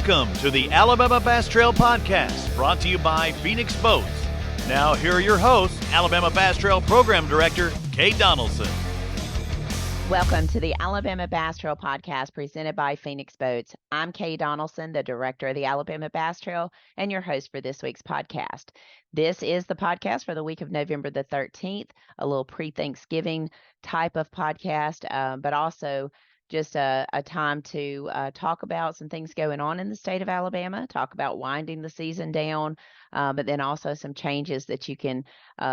Welcome to the Alabama Bass Trail Podcast, brought to you by Phoenix Boats. Now, here are your hosts, Alabama Bass Trail Program Director, Kate Donaldson. Welcome to the Alabama Bass Trail Podcast presented by Phoenix Boats. I'm Kay Donaldson, the director of the Alabama Bass Trail, and your host for this week's podcast. This is the podcast for the week of November the 13th, a little pre-Thanksgiving type of podcast, but also just a time to talk about some things going on in the state of Alabama, talk about winding the season down, but then also some changes that you can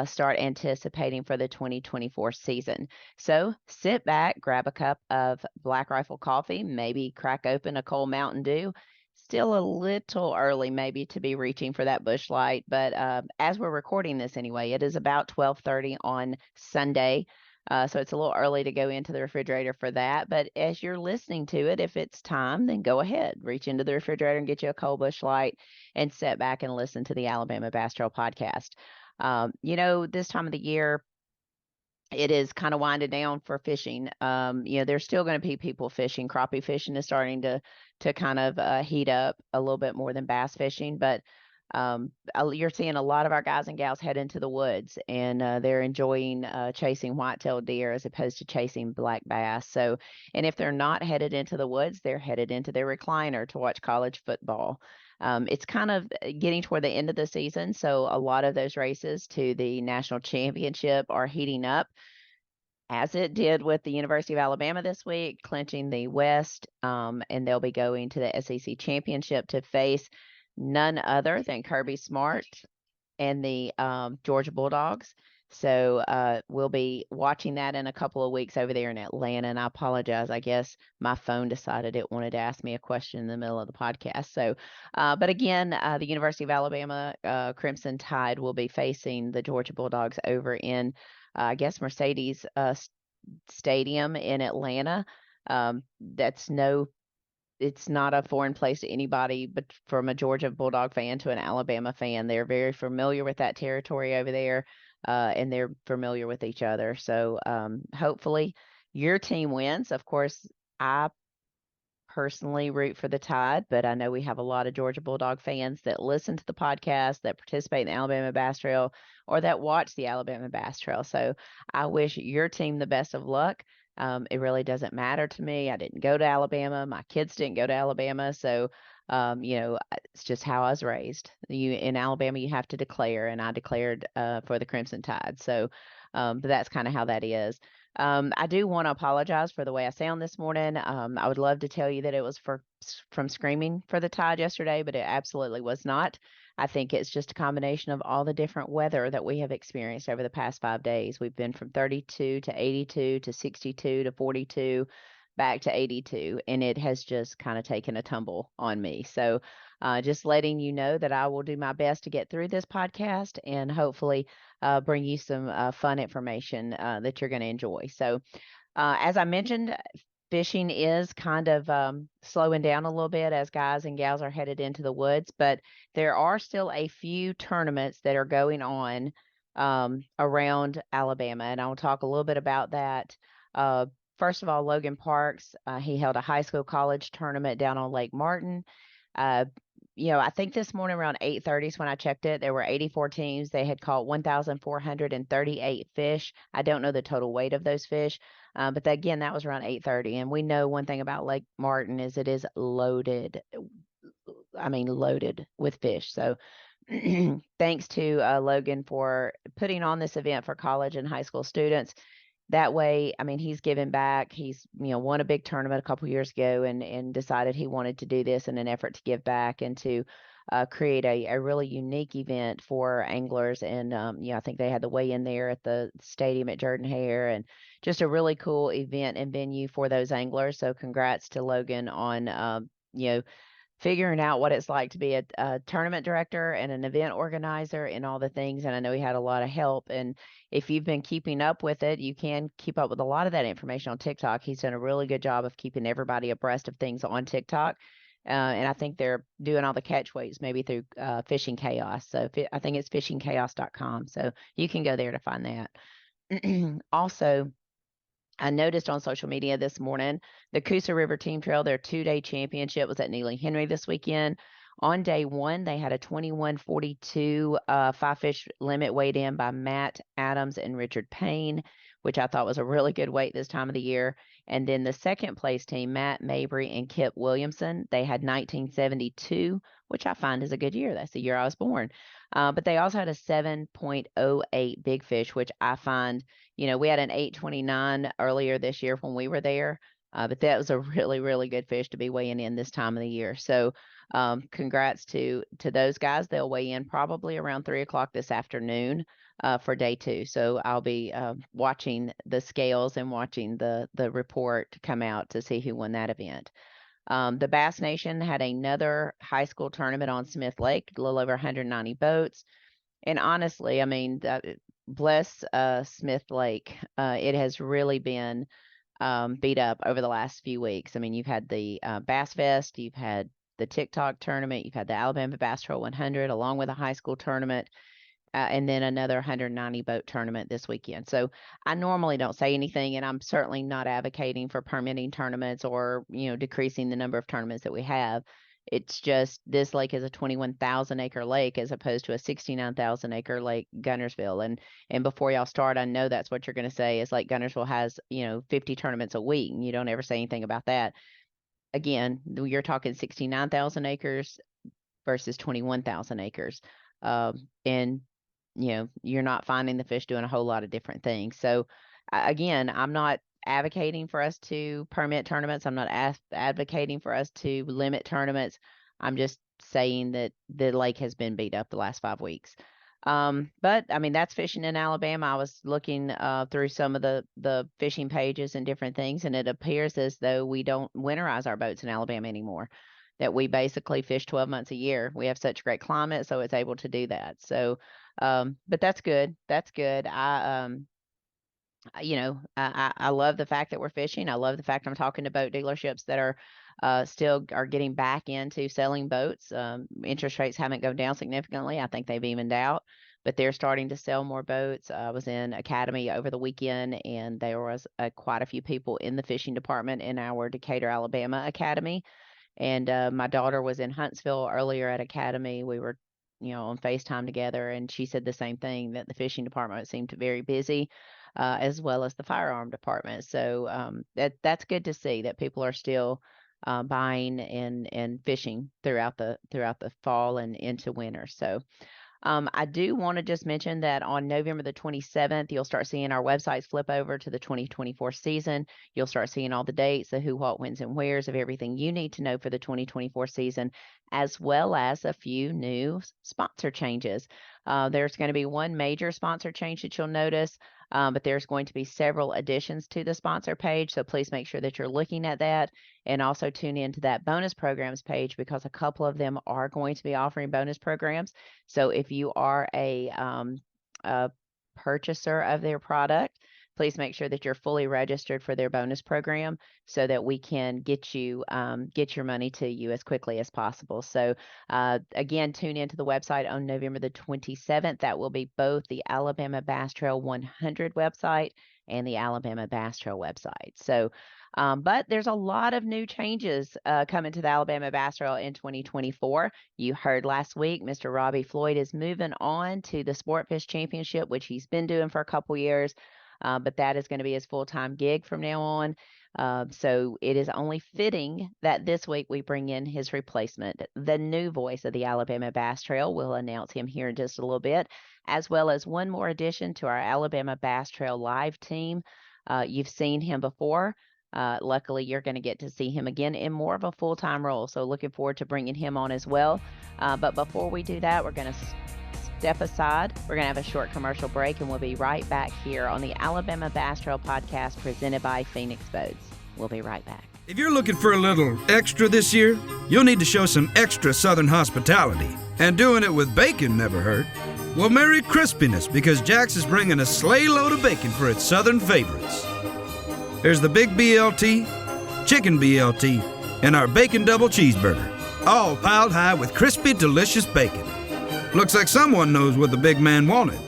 start anticipating for the 2024 season. So sit back, grab a cup of Black Rifle coffee, maybe crack open a cold Mountain Dew. Still a little early maybe to be reaching for that bush light, but as we're recording this anyway, it is about 12:30 on Sunday. So it's a little early to go into the refrigerator for that. But as you're listening to it, if it's time, then go ahead, reach into the refrigerator and get you a cold bush light and sit back and listen to the Alabama Bass Trail Podcast. This time of the year, it is kind of winding down for fishing. There's still going to be people fishing. Crappie fishing is starting to kind of heat up a little bit more than bass fishing, but you're seeing a lot of our guys and gals head into the woods, and they're enjoying chasing white-tailed deer as opposed to chasing black bass. So, and if they're not headed into the woods, they're headed into their recliner to watch college football. It's kind of getting toward the end of the season, so a lot of those races to the national championship are heating up, as it did with the University of Alabama this week, clinching the West, and they'll be going to the SEC championship to face none other than Kirby Smart and the Georgia Bulldogs. So we'll be watching that in a couple of weeks over there in Atlanta. And I apologize. I guess my phone decided it wanted to ask me a question in the middle of the podcast. But again, the University of Alabama Crimson Tide will be facing the Georgia Bulldogs over in, I guess, Mercedes Stadium in Atlanta. It's not a foreign place to anybody, but from a Georgia Bulldog fan to an Alabama fan, they're very familiar with that territory over there, and they're familiar with each other. So hopefully your team wins. Of course, I personally root for the Tide, but I know we have a lot of Georgia Bulldog fans that listen to the podcast, that participate in the Alabama Bass Trail, or that watch the Alabama Bass Trail. So I wish your team the best of luck. It really doesn't matter to me. I didn't go to Alabama. My kids didn't go to Alabama. So, it's just how I was raised. In Alabama, you have to declare, and I declared for the Crimson Tide. So, but that's kind of how that is. I do want to apologize for the way I sound this morning. I would love to tell you that it was from screaming for the Tide yesterday, but it absolutely was not. I think it's just a combination of all the different weather that we have experienced over the past 5 days. We've been from 32 to 82 to 62 to 42 back to 82, and it has just kind of taken a tumble on me. So just letting you know that I will do my best to get through this podcast and hopefully bring you some fun information that you're going to enjoy. So as I mentioned, fishing is kind of slowing down a little bit as guys and gals are headed into the woods, but there are still a few tournaments that are going on around Alabama, and I'll talk a little bit about that. First of all, Logan Parks, he held a high school college tournament down on Lake Martin. I think this morning around 8:30 is when I checked it, there were 84 teams. They had caught 1,438 fish. I don't know the total weight of those fish, but again, that was around 8:30. And we know one thing about Lake Martin is it is loaded. I mean, loaded with fish. So thanks to Logan for putting on this event for college and high school students. That way, I mean, he's given back. He's, won a big tournament a couple years ago and decided he wanted to do this in an effort to give back and to create a really unique event for anglers. And, I think they had the weigh in there at the stadium at Jordan-Hare, and just a really cool event and venue for those anglers. So congrats to Logan on, figuring out what it's like to be a tournament director and an event organizer and all the things. And I know he had a lot of help. And if you've been keeping up with it, you can keep up with a lot of that information on TikTok. He's done a really good job of keeping everybody abreast of things on TikTok. And I think they're doing all the catchways maybe through Fishing Chaos. So I think it's fishingchaos.com. So you can go there to find that. Also, I noticed on social media this morning, the Coosa River Team Trail, their 2-day championship was at Neely Henry this weekend. On day one, they had a 21:42 5-fish limit weighed in by Matt Adams and Richard Payne, which I thought was a really good weight this time of the year. And then the second place team, Matt Mabry and Kip Williamson, they had 1972, which I find is a good year. That's the year I was born. But they also had a 7.08 big fish, which I find, we had an 829 earlier this year when we were there, but that was a really, really good fish to be weighing in this time of the year. So congrats to those guys. They'll weigh in probably around 3 o'clock this afternoon for day 2. So I'll be watching the scales and watching the report come out to see who won that event. The Bass Nation had another high school tournament on Smith Lake, a little over 190 boats. And honestly, I mean, bless Smith Lake. It has really been beat up over the last few weeks. I mean, you've had the Bass Fest, you've had the TikTok tournament, you've had the Alabama Bass Trail 100, along with a high school tournament, and then another 190 boat tournament this weekend. So I normally don't say anything, and I'm certainly not advocating for permitting tournaments or, decreasing the number of tournaments that we have. It's just this lake is a 21,000 acre lake as opposed to a 69,000 acre lake, Gunnersville. And before y'all start, I know that's what you're going to say is like Gunnersville has, 50 tournaments a week, and you don't ever say anything about that. Again, you're talking 69,000 acres versus 21,000 acres. And you're not finding the fish doing a whole lot of different things. So again, I'm not advocating for us to permit tournaments. I'm not advocating for us to limit tournaments. I'm just saying that the lake has been beat up the last 5 weeks. But I mean, that's fishing in Alabama. I was looking through some of the fishing pages and different things, and it appears as though we don't winterize our boats in Alabama anymore, that we basically fish 12 months a year. We have such great climate, so it's able to do that. So, but that's good. That's good. I love the fact that we're fishing. I love the fact I'm talking to boat dealerships that are still are getting back into selling boats. Interest rates haven't gone down significantly. I think they've evened out, but they're starting to sell more boats. I was in Academy over the weekend, and there was quite a few people in the fishing department in our Decatur, Alabama Academy. And my daughter was in Huntsville earlier at Academy. We were, on FaceTime together, and she said the same thing, that the fishing department seemed very busy, as well as the firearm department. So that's good to see that people are still buying and fishing throughout the fall and into winter. So I do want to just mention that on November the 27th, you'll start seeing our websites flip over to the 2024 season. You'll start seeing all the dates, the who, what, whens, and wheres of everything you need to know for the 2024 season, as well as a few new sponsor changes. There's going to be one major sponsor change that you'll notice, but there's going to be several additions to the sponsor page. So please make sure that you're looking at that, and also tune into that bonus programs page, because a couple of them are going to be offering bonus programs. So if you are a purchaser of their product, please make sure that you're fully registered for their bonus program so that we can get your money to you as quickly as possible. So again, tune into the website on November the 27th. That will be both the Alabama Bass Trail 100 website and the Alabama Bass Trail website. So but there's a lot of new changes coming to the Alabama Bass Trail in 2024. You heard last week, Mr. Robbie Floyd is moving on to the Sportfish Championship, which he's been doing for a couple years. But that is going to be his full-time gig from now on. So it is only fitting that this week we bring in his replacement, the new voice of the Alabama Bass Trail. We'll announce him here in just a little bit, as well as one more addition to our Alabama Bass Trail live team. You've seen him before. Luckily, you're going to get to see him again in more of a full-time role. So looking forward to bringing him on as well. But before we do that, we're going to step aside. We're going to have a short commercial break, and we'll be right back here on the Alabama Bass Trail podcast presented by Phoenix Boats. We'll be right back. If you're looking for a little extra this year, you'll need to show some extra Southern hospitality. And doing it with bacon never hurt. Well, Merry Crispiness, because Jack's is bringing a sleigh load of bacon for its Southern favorites. There's the Big BLT, Chicken BLT, and our Bacon Double Cheeseburger, all piled high with crispy, delicious bacon. Looks like someone knows what the big man wanted.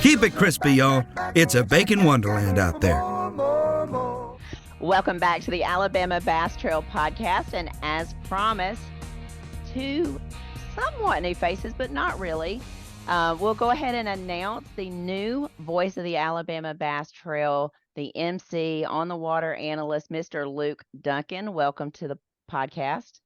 Keep it crispy, y'all. It's a bacon wonderland out there. Welcome back to the Alabama Bass Trail Podcast. And as promised, two somewhat new faces, but not really. We'll go ahead and announce the new voice of the Alabama Bass Trail, the MC, on the water analyst, Mr. Luke Duncan. Welcome to the podcast.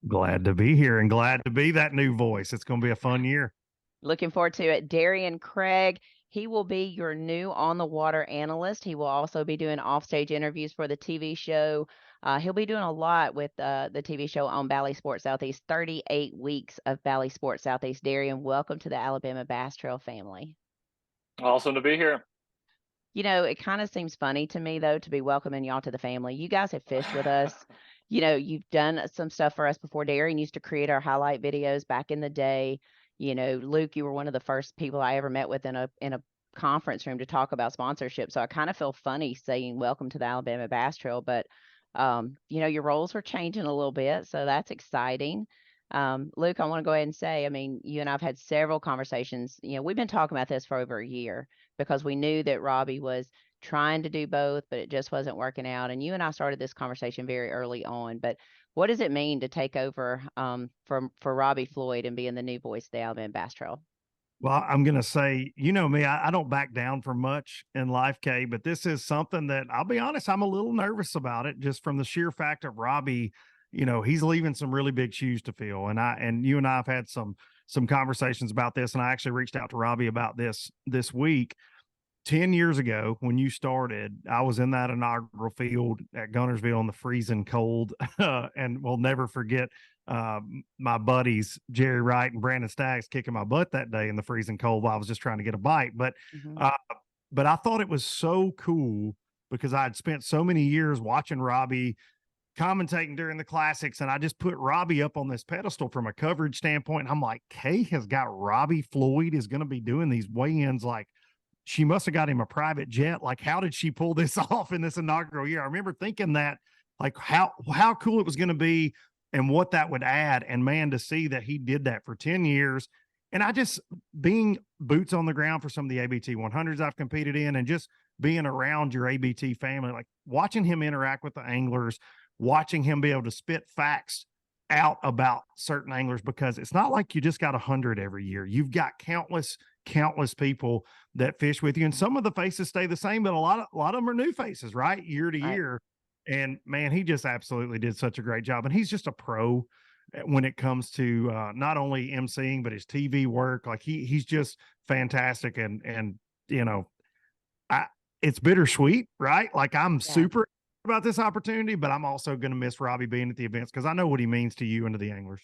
Glad to be here and glad to be that new voice. It's going to be a fun year. Looking forward to it. Darien Craig, he will be your new on the water analyst. He will also be doing offstage interviews for the TV show. He'll be doing a lot with the TV show on Bally Sports Southeast, 38 weeks of Bally Sports Southeast. Darien, welcome to the Alabama Bass Trail family. Awesome to be here. You know, it kind of seems funny to me, though, to be welcoming y'all to the family. You guys have fished with us. You know, you've done some stuff for us before. Darien used to create our highlight videos back in the day. You know, Luke, you were one of the first people I ever met with in a conference room to talk about sponsorship. So I kind of feel funny saying welcome to the Alabama Bass Trail, but you know, your roles are changing a little bit, so that's exciting. Luke, I want to go ahead and say, I mean, you and I've had several conversations. You know, we've been talking about this for over a year because we knew that Robbie was trying to do both, but it just wasn't working out. And you and I started this conversation very early on. But what does it mean to take over for Robbie Floyd and being the new voice of the Alabama Bass Trail? Well, I'm going to say, you know me, I don't back down from much in life, Kay, but this is something that I'll be honest, I'm a little nervous about it just from the sheer fact of Robbie. You know, he's leaving some really big shoes to fill. And you and I have had some conversations about this. And I actually reached out to Robbie about this week. 10 years ago, when you started, I was in that inaugural field at Gunnersville in the freezing cold. And we'll never forget my buddies, Jerry Wright and Brandon Staggs, kicking my butt that day in the freezing cold while I was just trying to get a bite. But I thought it was so cool because I had spent so many years watching Robbie commentating during the classics, and I just put Robbie up on this pedestal from a coverage standpoint. And I'm like, Kay has got Robbie Floyd is going to be doing these weigh-ins. Like, she must have got him a private jet. Like, how did she pull this off in this inaugural year? I remember thinking that, like, how cool it was going to be and what that would add. And man, to see that he did that for 10 years. And I just, being boots on the ground for some of the ABT 100s I've competed in and just being around your ABT family, like watching him interact with the anglers, watching him be able to spit facts out about certain anglers, because it's not like you just got 100 every year. You've got countless people that fish with you, and some of the faces stay the same, but a lot of them are new faces, right? Year to year. And man, he just absolutely did such a great job. And he's just a pro when it comes to not only emceeing, but his TV work. Like he's just fantastic. And, you know, it's bittersweet, right? Like I'm super about this opportunity, but I'm also going to miss Robbie being at the events because I know what he means to you and to the anglers.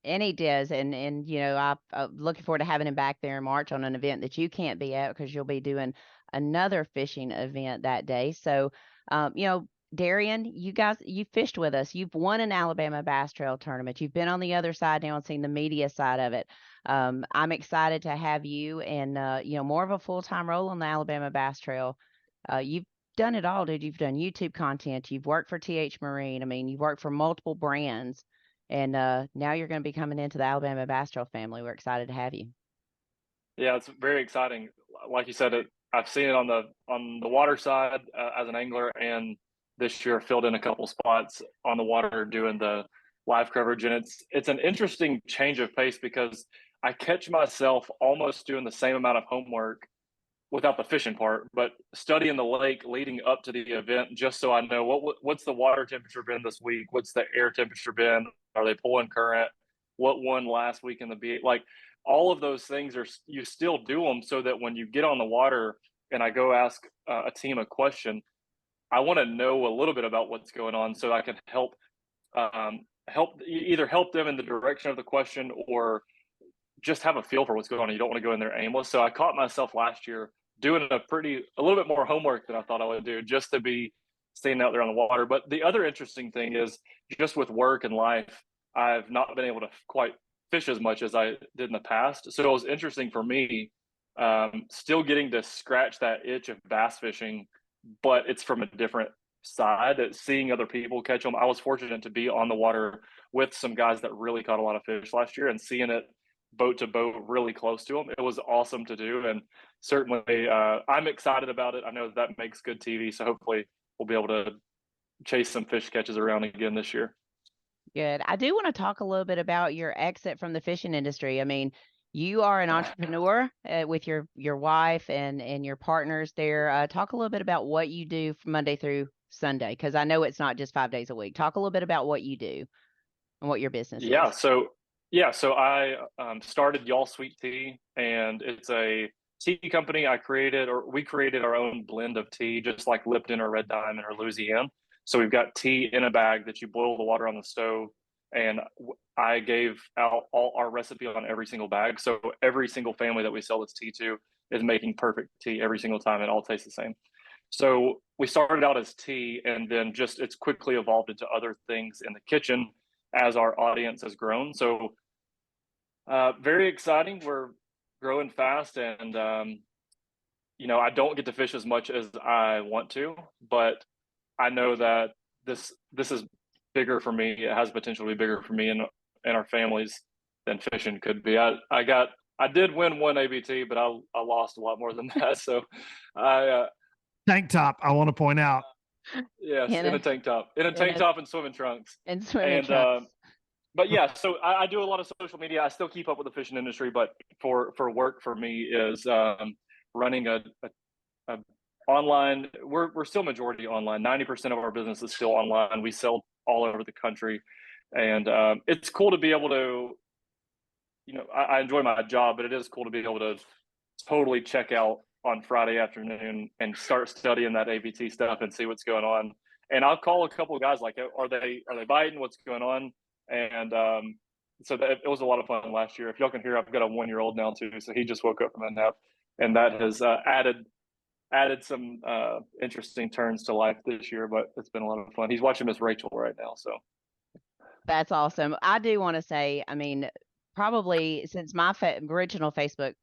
And he does. And you know, I'm looking forward to having him back there in March on an event that you can't be at because you'll be doing another fishing event that day. So, you know, Darien, you fished with us. You've won an Alabama Bass Trail tournament. You've been on the other side now and seen the media side of it. I'm excited to have you and, you know, more of a full-time role on the Alabama Bass Trail. You've done it all, dude. You've done YouTube content. You've worked for TH Marine. I mean, you've worked for multiple brands. And now you're going to be coming into the Alabama Bass Trail family. We're excited to have you. Yeah, it's very exciting. Like you said, I've seen it on the water side as an angler, and this year filled in a couple spots on the water doing the live coverage. And it's an interesting change of pace because I catch myself almost doing the same amount of homework without the fishing part, but studying the lake leading up to the event, just so I know what's the water temperature been this week? What's the air temperature been? Are they pulling current? What won last week in the B? Like all of those things you still do them so that when you get on the water and I go ask a team a question, I want to know a little bit about what's going on so I can help either help them in the direction of the question or just have a feel for what's going on. You don't want to go in there aimless. So I caught myself last year doing a little bit more homework than I thought I would do just to be staying out there on the water. But the other interesting thing is just with work and life, I've not been able to quite fish as much as I did in the past. So it was interesting for me, still getting to scratch that itch of bass fishing, but it's from a different side, seeing other people catch them. I was fortunate to be on the water with some guys that really caught a lot of fish last year and seeing it boat to boat really close to them. It was awesome to do. And certainly I'm excited about it. I know that makes good TV. So hopefully we'll be able to chase some fish catches around again this year. Good. I do want to talk a little bit about your exit from the fishing industry. I mean, you are an entrepreneur with your wife and your partners there. Talk a little bit about what you do from Monday through Sunday, because I know it's not just 5 days a week. Talk a little bit about what you do and what your business is. So I started Y'all Sweet Tea, and it's a tea company we created our own blend of tea, just like Lipton or Red Diamond or Louisiana. So we've got tea in a bag that you boil the water on the stove, and I gave out all our recipe on every single bag. So every single family that we sell this tea to is making perfect tea every single time. It all tastes the same. So we started out as tea, and then it's quickly evolved into other things in the kitchen as our audience has grown. So very exciting. We're growing fast, and I don't get to fish as much as I want to, but I know that this is bigger for me. It has potential to be bigger for me and our families than fishing could be. I did win one ABT, but I lost a lot more than that. So tank top, I want to point out. Yes, in a tank top and swimming trunks. And swimming trunks. But yeah, so I do a lot of social media. I still keep up with the fishing industry, but for work for me is running a online. We're still majority online. 90% of our business is still online. We sell all over the country, and it's cool to be able to, I enjoy my job, but it is cool to be able to totally check out on Friday afternoon and start studying that ABT stuff and see what's going on. And I'll call a couple of guys like, are they biting? What's going on? And so it was a lot of fun last year. If y'all can hear, I've got a 1-year-old now too, so he just woke up from a nap, and that has added some interesting turns to life this year. But it's been a lot of fun. He's watching Miss Rachel right now, so That's awesome. I do want to say, I mean, probably since my original Facebook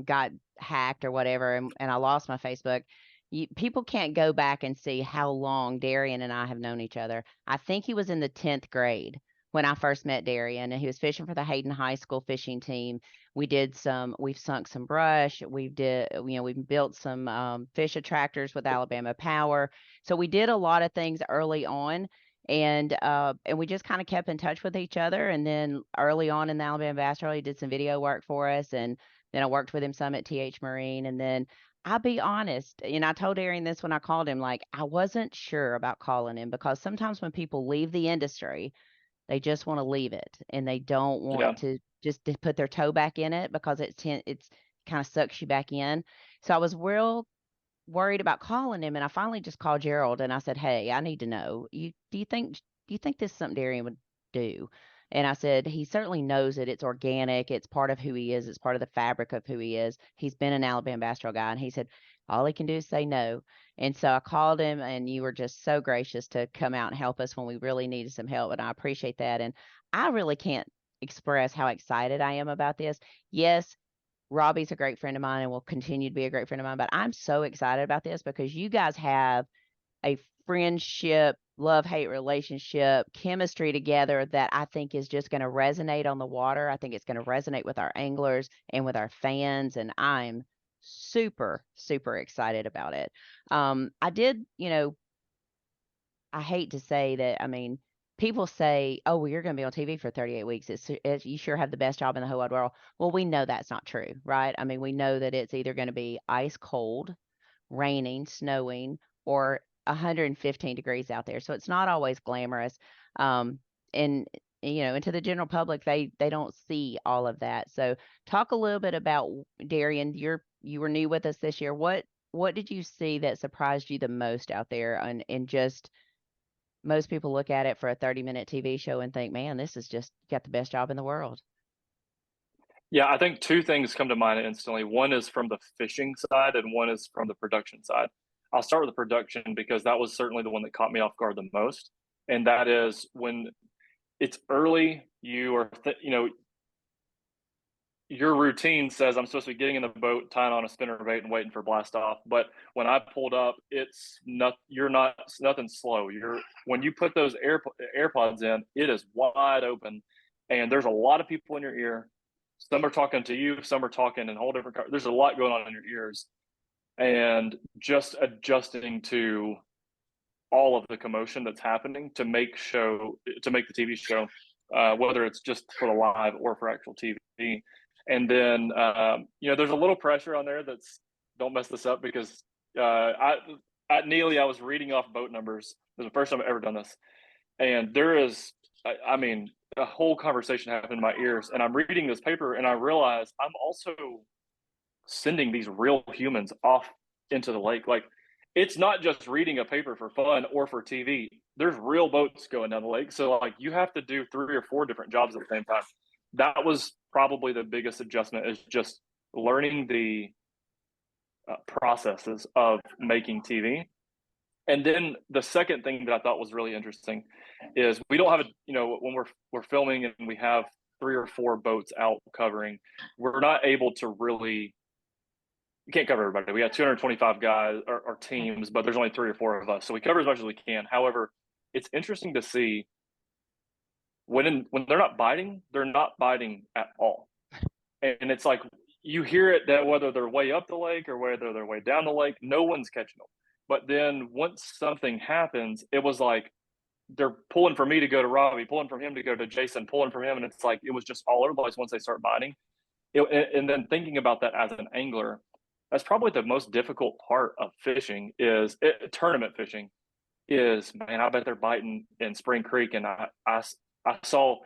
got hacked or whatever, and I lost my Facebook, people can't go back and see how long Darien and I have known each other. I think he was in the 10th grade when I first met Darien, and he was fishing for the Hayden High School fishing team. We've sunk some brush. We've built some fish attractors with Alabama Power. So we did a lot of things early on, and we just kind of kept in touch with each other. And then early on in the Alabama Bass Trail, he did some video work for us, and then I worked with him some at TH Marine. And then I'll be honest, and I told Darien this when I called him, like, I wasn't sure about calling him, because sometimes when people leave the industry, they just want to leave it, and they don't want to just to put their toe back in it, because it's kind of sucks you back in. So I was real worried about calling him, and I finally just called Gerald, and I said, "Hey, I need to know. Do you think this is something Darien would do?" And I said, "He certainly knows it. It's organic. It's part of who he is. It's part of the fabric of who he is. He's been an Alabama Bass Trail guy." And he said, "All he can do is say no." And so I called him, and you were just so gracious to come out and help us when we really needed some help. And I appreciate that. And I really can't express how excited I am about this. Yes, Robbie's a great friend of mine and will continue to be a great friend of mine, but I'm so excited about this because you guys have a friendship, love-hate relationship, chemistry together that I think is just going to resonate on the water. I think it's going to resonate with our anglers and with our fans, and I'm super, super excited about it. I did, I hate to say that. I mean, people say, "Oh, well, you're going to be on TV for 38 weeks. You sure have the best job in the whole wide world." Well, we know that's not true, right? I mean, we know that it's either going to be ice cold, raining, snowing, or 115 degrees out there. So it's not always glamorous. And to the general public, they don't see all of that. So talk a little bit about Darien. You were new with us this year. What did you see that surprised you the most out there? And just most people look at it for a 30-minute TV show and think, man, this is just got the best job in the world. Yeah, I think two things come to mind instantly. One is from the fishing side, and one is from the production side. I'll start with the production because that was certainly the one that caught me off guard the most. And that is when it's early, your routine says I'm supposed to be getting in the boat, tying on a spinnerbait and waiting for blast off. But when I pulled up, it's nothing slow. When you put those AirPods in, it is wide open, and there's a lot of people in your ear. Some are talking to you, some are talking in whole different. There's a lot going on in your ears, and just adjusting to all of the commotion that's happening to make the TV show, whether it's just for the live or for actual TV. And then there's a little pressure on there that's, don't mess this up, because at Neely I was reading off boat numbers. This is the first time I've ever done this, and there is, I mean, a whole conversation happened in my ears, and I'm reading this paper and I realize I'm also sending these real humans off into the lake. Like, it's not just reading a paper for fun or for TV. There's real boats going down the lake. So like, you have to do 3 or 4 different jobs at the same time. That was probably the biggest adjustment, is just learning the processes of making TV. And then the second thing that I thought was really interesting is we don't have when we're filming and we have 3 or 4 boats out covering, we're not able to really, you can't cover everybody. We got 225 guys or teams, but there's only 3 or 4 of us. So we cover as much as we can. However, it's interesting to see when they're not biting at all. And it's like, you hear it that whether they're way up the lake or whether they're way down the lake, no one's catching them. But then once something happens, it was like they're pulling from me to go to Robbie, pulling from him to go to Jason, pulling from him. And it's like, it was just all over the place once they start biting. And then thinking about that as an angler, that's probably the most difficult part of fishing is tournament fishing is, man, I bet they're biting in Spring Creek. And I saw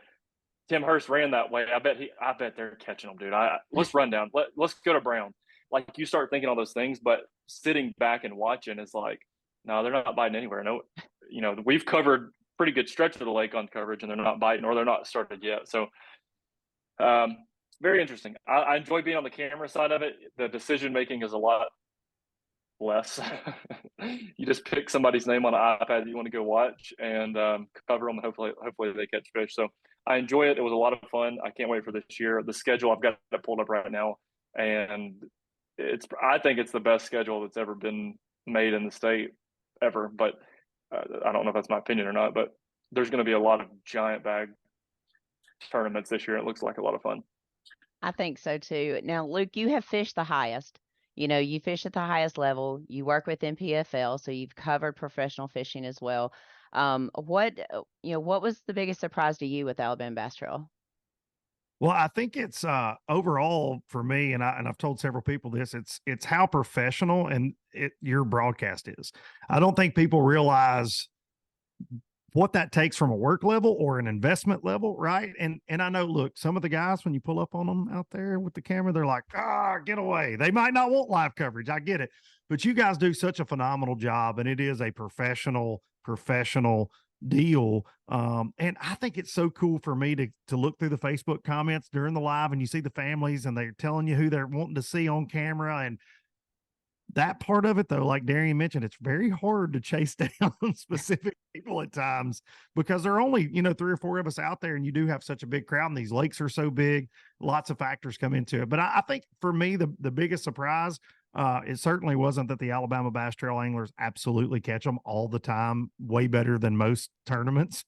Tim Hurst ran that way. I bet they're catching them, dude. Let's run down. Let's go to Brown. Like, you start thinking all those things, but sitting back and watching is like, no, they're not biting anywhere. No, we've covered pretty good stretch of the lake on coverage, and they're not biting, or they're not started yet. So, very interesting. I enjoy being on the camera side of it. The decision making is a lot less. You just pick somebody's name on an iPad that you want to go watch and cover them, and hopefully they catch fish. So I enjoy it. It was a lot of fun. I can't wait for this year. The schedule, I've got it pulled up right now, and I think it's the best schedule that's ever been made in the state ever. But I don't know if that's my opinion or not, but there's going to be a lot of giant bag tournaments this year. It looks like a lot of fun. I think so too. Now, Luke, you have fished the highest. You fish at the highest level. You work with NPFL, so you've covered professional fishing as well. What was the biggest surprise to you with Alabama Bass Trail? Well, I think it's overall for me, and I've told several people this, it's how professional and your broadcast is. I don't think people realize what that takes from a work level or an investment level, right? And I know, look, some of the guys, when you pull up on them out there with the camera, they're like, get away. They might not want live coverage. I get it. But you guys do such a phenomenal job, and it is a professional deal. And I think it's so cool for me to look through the Facebook comments during the live, and you see the families and they're telling you who they're wanting to see on camera. And that part of it, though, like Darien mentioned, it's very hard to chase down specific people at times because there are only, 3 or 4 of us out there, and you do have such a big crowd, and these lakes are so big, lots of factors come into it. But I think for me, the biggest surprise, it certainly wasn't that the Alabama Bass Trail anglers absolutely catch them all the time, way better than most tournaments.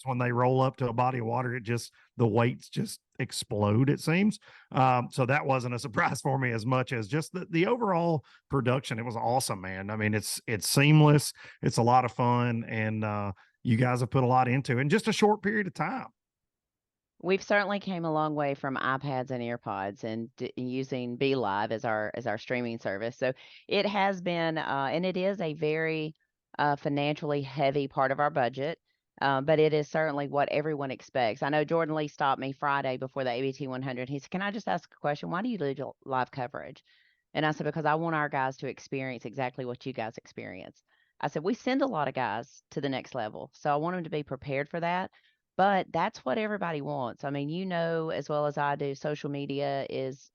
When they roll up to a body of water, the weights just explode, it seems. So that wasn't a surprise for me as much as just the overall production. It was awesome, man. I mean, it's seamless. It's a lot of fun. And you guys have put a lot into it in just a short period of time. We've certainly came a long way from iPads and AirPods and using BeLive as our streaming service. So it has been, and it is a very financially heavy part of our budget. But it is certainly what everyone expects. I know Jordan Lee stopped me Friday before the ABT 100. He said, "Can I just ask a question? Why do you do live coverage?" And I said, "Because I want our guys to experience exactly what you guys experience." I said, "We send a lot of guys to the next level, so I want them to be prepared for that. But that's what everybody wants. I mean, as well as I do, social media is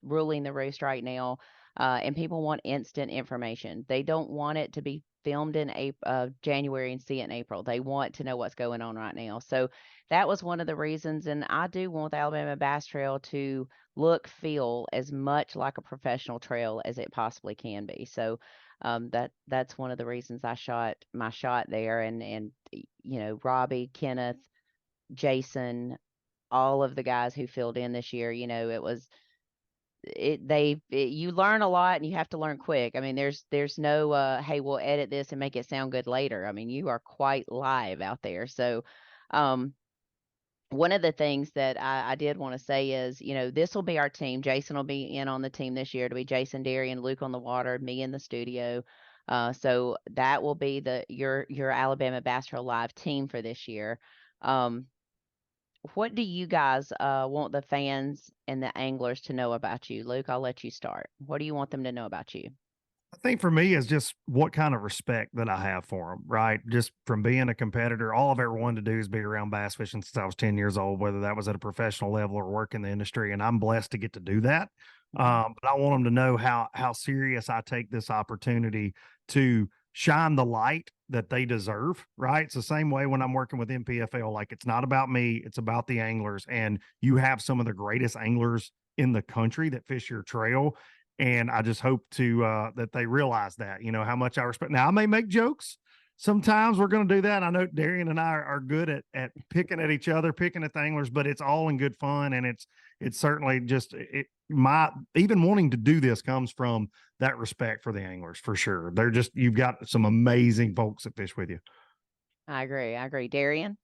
ruling the roost right now, and people want instant information. They don't want it to be filmed in January and see it in April. They want to know what's going on right now. So that was one of the reasons. And I do want the Alabama Bass Trail to feel as much like a professional trail as it possibly can be. So that's one of the reasons I shot my shot there. And Robbie, Kenneth, Jason, all of the guys who filled in this year, you learn a lot and you have to learn quick. I mean, there's no hey, we'll edit this and make it sound good later. I mean, you are quite live out there. So one of the things that I did want to say is, this will be our team. Jason will be in on the team this year. It'll be Jason, Darien, Luke on the water, me in the studio. So that will be your Alabama Bass Trail Live team for this year. What do you guys want the fans and the anglers to know about you? Luke, I'll let you start. What do you want them to know about you? I think for me is just what kind of respect that I have for them, right? Just from being a competitor, all I've ever wanted to do is be around bass fishing since I was 10 years old, whether that was at a professional level or work in the industry. And I'm blessed to get to do that. But I want them to know how serious I take this opportunity to shine the light that they deserve, right? It's the same way when I'm working with MPFL. Like, it's not about me, it's about the anglers. And you have some of the greatest anglers in the country that fish your trail. And I just hope to that they realize that, how much I respect. Now, I may make jokes. Sometimes we're going to do that. I know Darien and I are good at picking at each other, picking at the anglers, but it's all in good fun. And it's certainly just my even wanting to do this comes from that respect for the anglers, for sure. You've got some amazing folks that fish with you. I agree. Darien?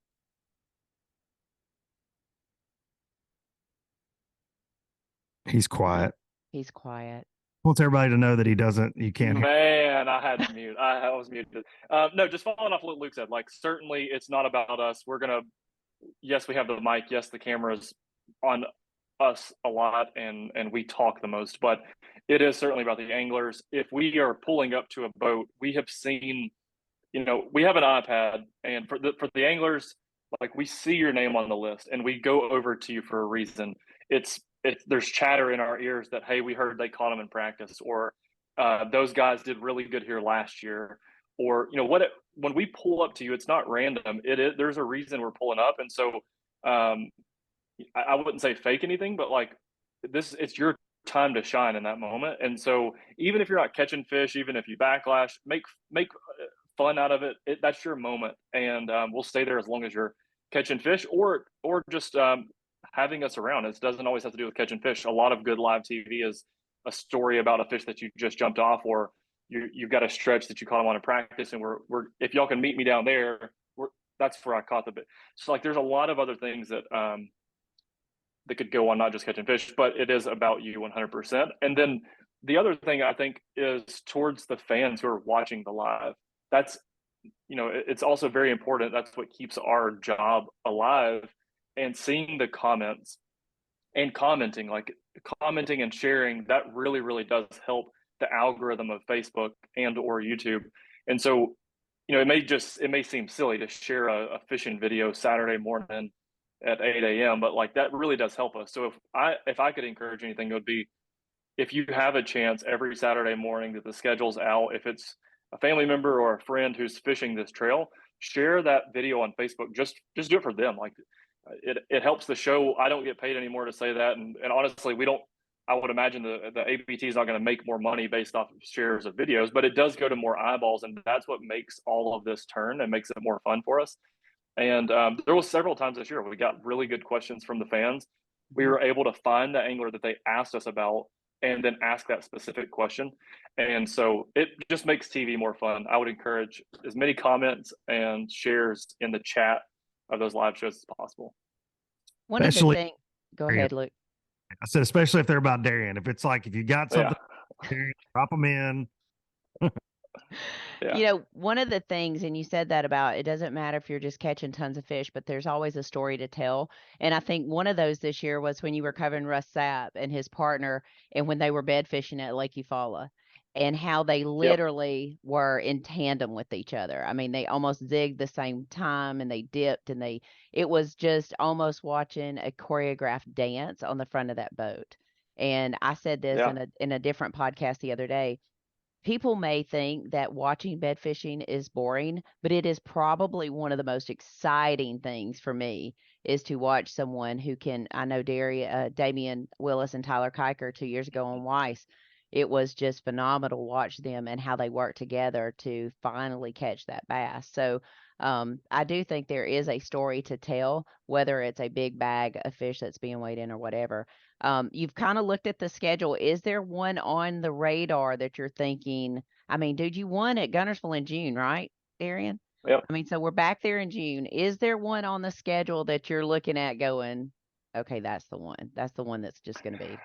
He's quiet. He's quiet. Wants everybody to know that you can't hear. Man, I had to mute. I was muted. No, just following off what Luke said, like, certainly it's not about us. Yes, we have the mic. Yes, the camera's on us a lot and we talk the most, but it is certainly about the anglers. If we are pulling up to a boat, we have seen, we have an iPad, and for the anglers, like, we see your name on the list and we go over to you for a reason. There's chatter in our ears that, hey, we heard they caught them in practice, or those guys did really good here last year, or when we pull up to you, it's not random. There's a reason we're pulling up, and so I wouldn't say fake anything, but like it's your time to shine in that moment. And so even if you're not catching fish, even if you backlash, make fun out of it. That's your moment, and we'll stay there as long as you're catching fish, or just having us around. It doesn't always have to do with catching fish. A lot of good live TV is a story about a fish that you just jumped off, or you've got a stretch that you caught them on in practice, and we're if y'all can meet me down there, that's where I caught the bit. So like, there's a lot of other things that that could go on, not just catching fish, but it is about you 100%. And then the other thing I think is towards the fans who are watching the live. That's, it's also very important. That's what keeps our job alive. And seeing the comments and commenting and sharing, that really, really does help the algorithm of Facebook and or YouTube. And so, it may seem silly to share a fishing video Saturday morning at 8 a.m., but like, that really does help us. So if I could encourage anything, it would be, if you have a chance every Saturday morning that the schedule's out, if it's a family member or a friend who's fishing this trail, share that video on Facebook. Just do it for them. Like, it helps the show. I don't get paid anymore to say that. And honestly, I would imagine the ABT is not going to make more money based off of shares of videos, but it does go to more eyeballs. And that's what makes all of this turn and makes it more fun for us. And there was several times this year we got really good questions from the fans. We were able to find the angler that they asked us about and then ask that specific question. And so it just makes TV more fun. I would encourage as many comments and shares in the chat of those live shows as possible. One of the things, go ahead, Luke. I said, especially if they're about Darien. If it's like, if you got something, Darien, drop them in. Yeah. One of the things, and you said that about, it doesn't matter if you're just catching tons of fish, but there's always a story to tell. And I think one of those this year was when you were covering Russ Sapp and his partner, and when they were bed fishing at Lake Eufaula, and how they literally were in tandem with each other. I mean, they almost zigged the same time, and they dipped, and it was just almost watching a choreographed dance on the front of that boat. And I said this in a different podcast the other day. People may think that watching bed fishing is boring, but it is probably one of the most exciting things for me, is to watch someone who can, I know Damian Willis and Tyler Kiker 2 years ago on Weiss. It was just phenomenal to watch them and how they work together to finally catch that bass. So I do think there is a story to tell, whether it's a big bag of fish that's being weighed in or whatever. You've kind of looked at the schedule. Is there one on the radar that you're thinking? I mean, dude, you won at Gunnersville in June, right, Darian? Yep. I mean, so we're back there in June. Is there one on the schedule that you're looking at going, okay, that's the one. That's the one that's just going to be.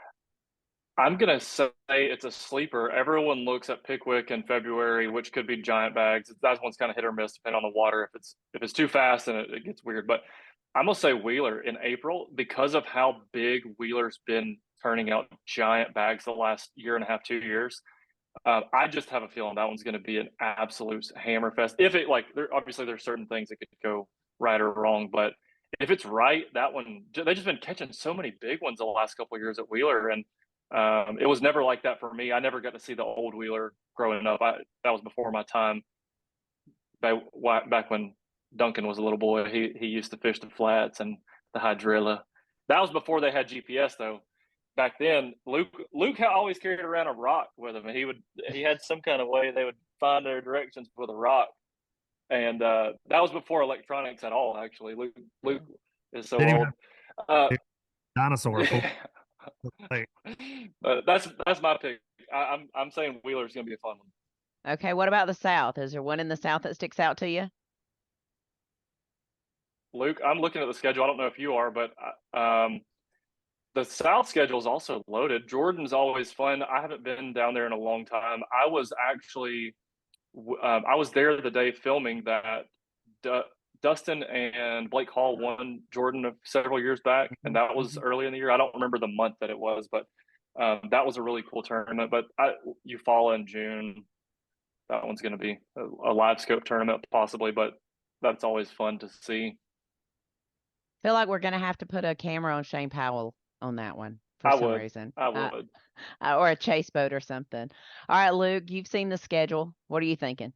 I'm gonna say it's a sleeper. Everyone looks at Pickwick in February, which could be giant bags. That one's kind of hit or miss depending on the water. If it's too fast, then it gets weird. But I'm gonna say Wheeler in April because of how big Wheeler's been turning out giant bags the last year and a half, 2 years. I just have a feeling that one's going to be an absolute hammer fest. If it obviously there's certain things that could go right or wrong, but if it's right, that one they've just been catching so many big ones the last couple of years at Wheeler, and it was never like that for me. I never got to see the old Wheeler growing up. That was before my time. Back when Duncan was a little boy, he used to fish the flats and the hydrilla. That was before they had GPS though. Back then, Luke always carried around a rock with him, and he had some kind of way they would find their directions with a rock, and that was before electronics at all. Actually, Luke is so old. Dinosaur. That's my pick. I'm saying Wheeler's going to be a fun one. Okay, what about the South? Is there one in the South that sticks out to you? Luke, I'm looking at the schedule. I don't know if you are, but the South schedule is also loaded. Jordan's always fun. I haven't been down there in a long time. I was there the day filming that Dustin and Blake Hall won Jordan several years back, and that was early in the year. I don't remember the month that it was, but that was a really cool tournament. But Eufaula in June, that one's going to be a live scope tournament possibly, but that's always fun to see. Feel like we're going to have to put a camera on Shane Powell on that one for some reason. I would. Or a chase boat or something. All right, Luke, you've seen the schedule. What are you thinking?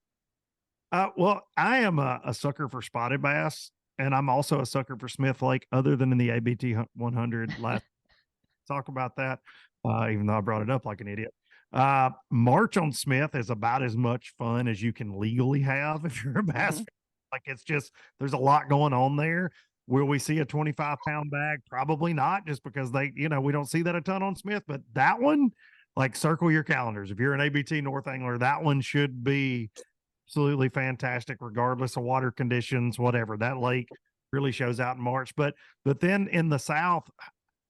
Well, I am a sucker for spotted bass, and I'm also a sucker for Smith Lake, other than in the ABT 100. Last talk about that, even though I brought it up like an idiot. March on Smith is about as much fun as you can legally have if you're a bass fan. Like, it's just, there's a lot going on there. Will we see a 25-pound bag? Probably not, just because we don't see that a ton on Smith. But that one, like, circle your calendars. If you're an ABT North Angler, that one should be absolutely fantastic, regardless of water conditions, whatever. That lake really shows out in March. But then in the South,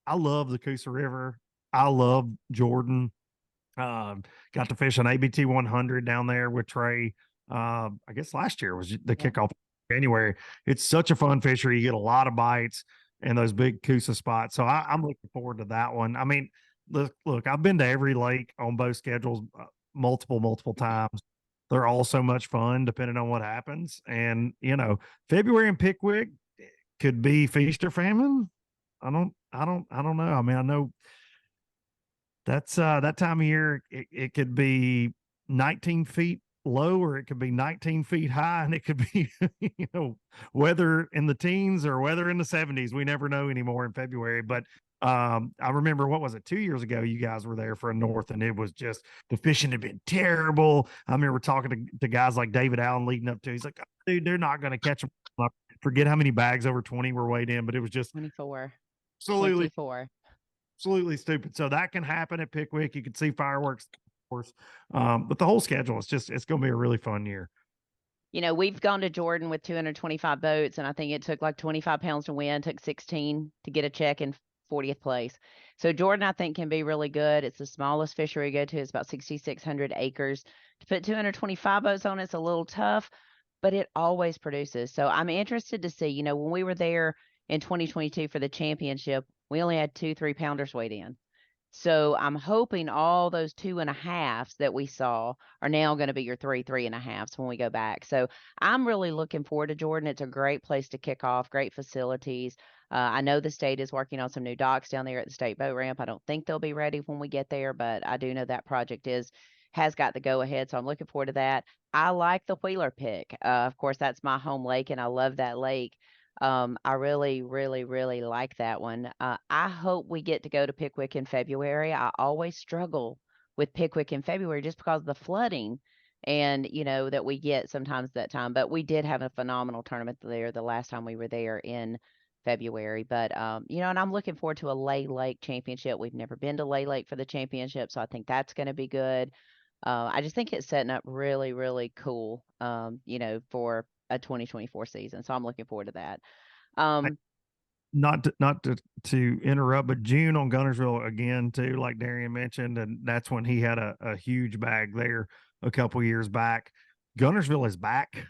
I love the Coosa River. I love Jordan. Got to fish an ABT 100 down there with Trey. I guess last year was the kickoff in January. It's such a fun fishery. You get a lot of bites and those big Coosa spots. So I'm looking forward to that one. I mean, look, I've been to every lake on both schedules multiple times. They're all so much fun depending on what happens. And, February in Pickwick could be feast or famine. I don't know. I mean, I know that's that time of year. It could be 19 feet low, or it could be 19 feet high, and it could be, weather in the teens or weather in the 70s. We never know anymore in February. But I remember, what was it, 2 years ago, you guys were there for a North, and it was just, the fishing had been terrible. I remember talking to guys like David Allen leading up to, he's like, oh, dude, they're not going to catch them. I forget how many bags over 20 were weighed in, but it was just 24. Absolutely 24. Absolutely stupid. So that can happen at Pickwick. You can see fireworks, of course. But the whole schedule is it's going to be a really fun year. We've gone to Jordan with 225 boats, and I think it took like 25 pounds to win, took 16 to get a check in 40th place. So Jordan, I think, can be really good. It's the smallest fishery we go to. It's about 6,600 acres. To put 225 boats on, it's a little tough, but it always produces. So I'm interested to see, when we were there in 2022 for the championship, we only had 2 3-pounders weighed in. So I'm hoping all those 2.5s that we saw are now going to be your 3.5s when we go back. So I'm really looking forward to Jordan. It's a great place to kick off, great facilities. I know the state is working on some new docks down there at the state boat ramp. I don't think they'll be ready when we get there, but I do know that project has got the go ahead. So I'm looking forward to that. I like the Wheeler pick. Of course, that's my home lake, and I love that lake. I really, really, really like that one. I hope we get to go to Pickwick in February. I always struggle with Pickwick in February just because of the flooding and, that we get sometimes that time. But we did have a phenomenal tournament there the last time we were there in February. But and I'm looking forward to a Lay Lake championship. We've never been to Lay Lake for the championship, so I think that's going to be good. I just think it's setting up really, really cool, for a 2024 season. So I'm looking forward to that. Not to interrupt, but June on Guntersville again too, like Darien mentioned, and that's when he had a huge bag there a couple years back. Guntersville is back,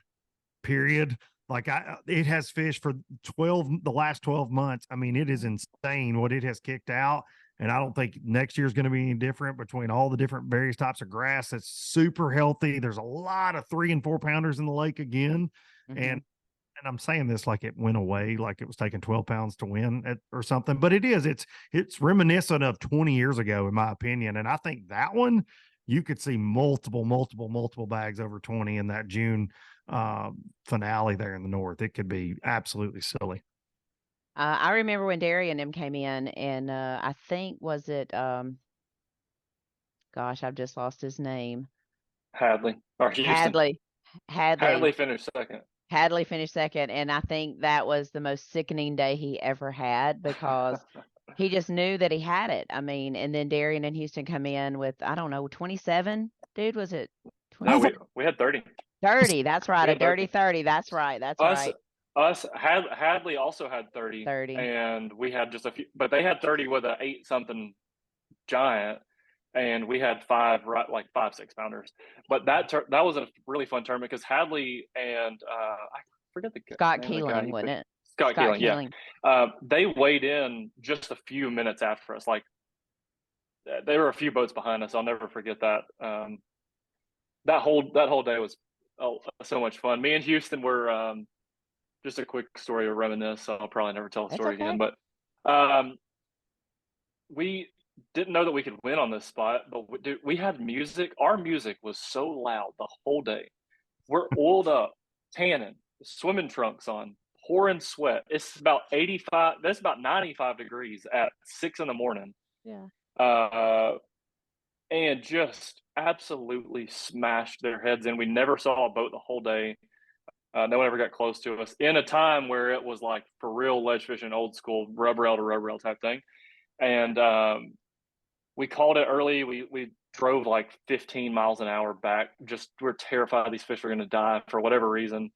period. Like it has fished for the last 12 months. I mean, it is insane what it has kicked out. And I don't think next year is going to be any different between all the different various types of grass. It's super healthy. There's a lot of 3 and 4 pounders in the lake again. Mm-hmm. And I'm saying this like it went away, like it was taking 12 pounds to win or something, but it's reminiscent of 20 years ago, in my opinion. And I think that one, you could see multiple bags over 20 in that June finale there in the north. It could be absolutely silly. I remember when Darien and them came in, and I think was it gosh, I've just lost his name. Hadley or Houston. Hadley finished second. Hadley finished second, and I think that was the most sickening day he ever had, because he just knew that he had it. I mean, and then Darien and Houston come in with, I don't know, 27, dude, was it 20? No, we had 30. 30, that's right, a dirty 30. That's right. Hadley also had 30, and we had just a few, but they had 30 with a 8-something giant, and we had 5 6 pounders. But that was a really fun tournament because Hadley and I forget the Scott Keeling, wasn't it? Scott Keeling, yeah. They weighed in just a few minutes after us. Like they were a few boats behind us. I'll never forget that. That whole day was so much fun. Me and Houston were just a quick story to reminisce. So I'll probably never tell the story again. But we didn't know that we could win on this spot. But we had music. Our music was so loud the whole day. We're oiled up, tanning, swimming trunks on, pouring sweat. It's about 85. That's about 95 degrees at 6 a.m. Yeah. And just absolutely smashed their heads in. We never saw a boat the whole day. No one ever got close to us in a time where it was like for real ledge fishing, old school rubber rail to rubber rail type thing. And we called it early. We drove like 15 miles an hour back. Just we're terrified these fish are going to die for whatever reason.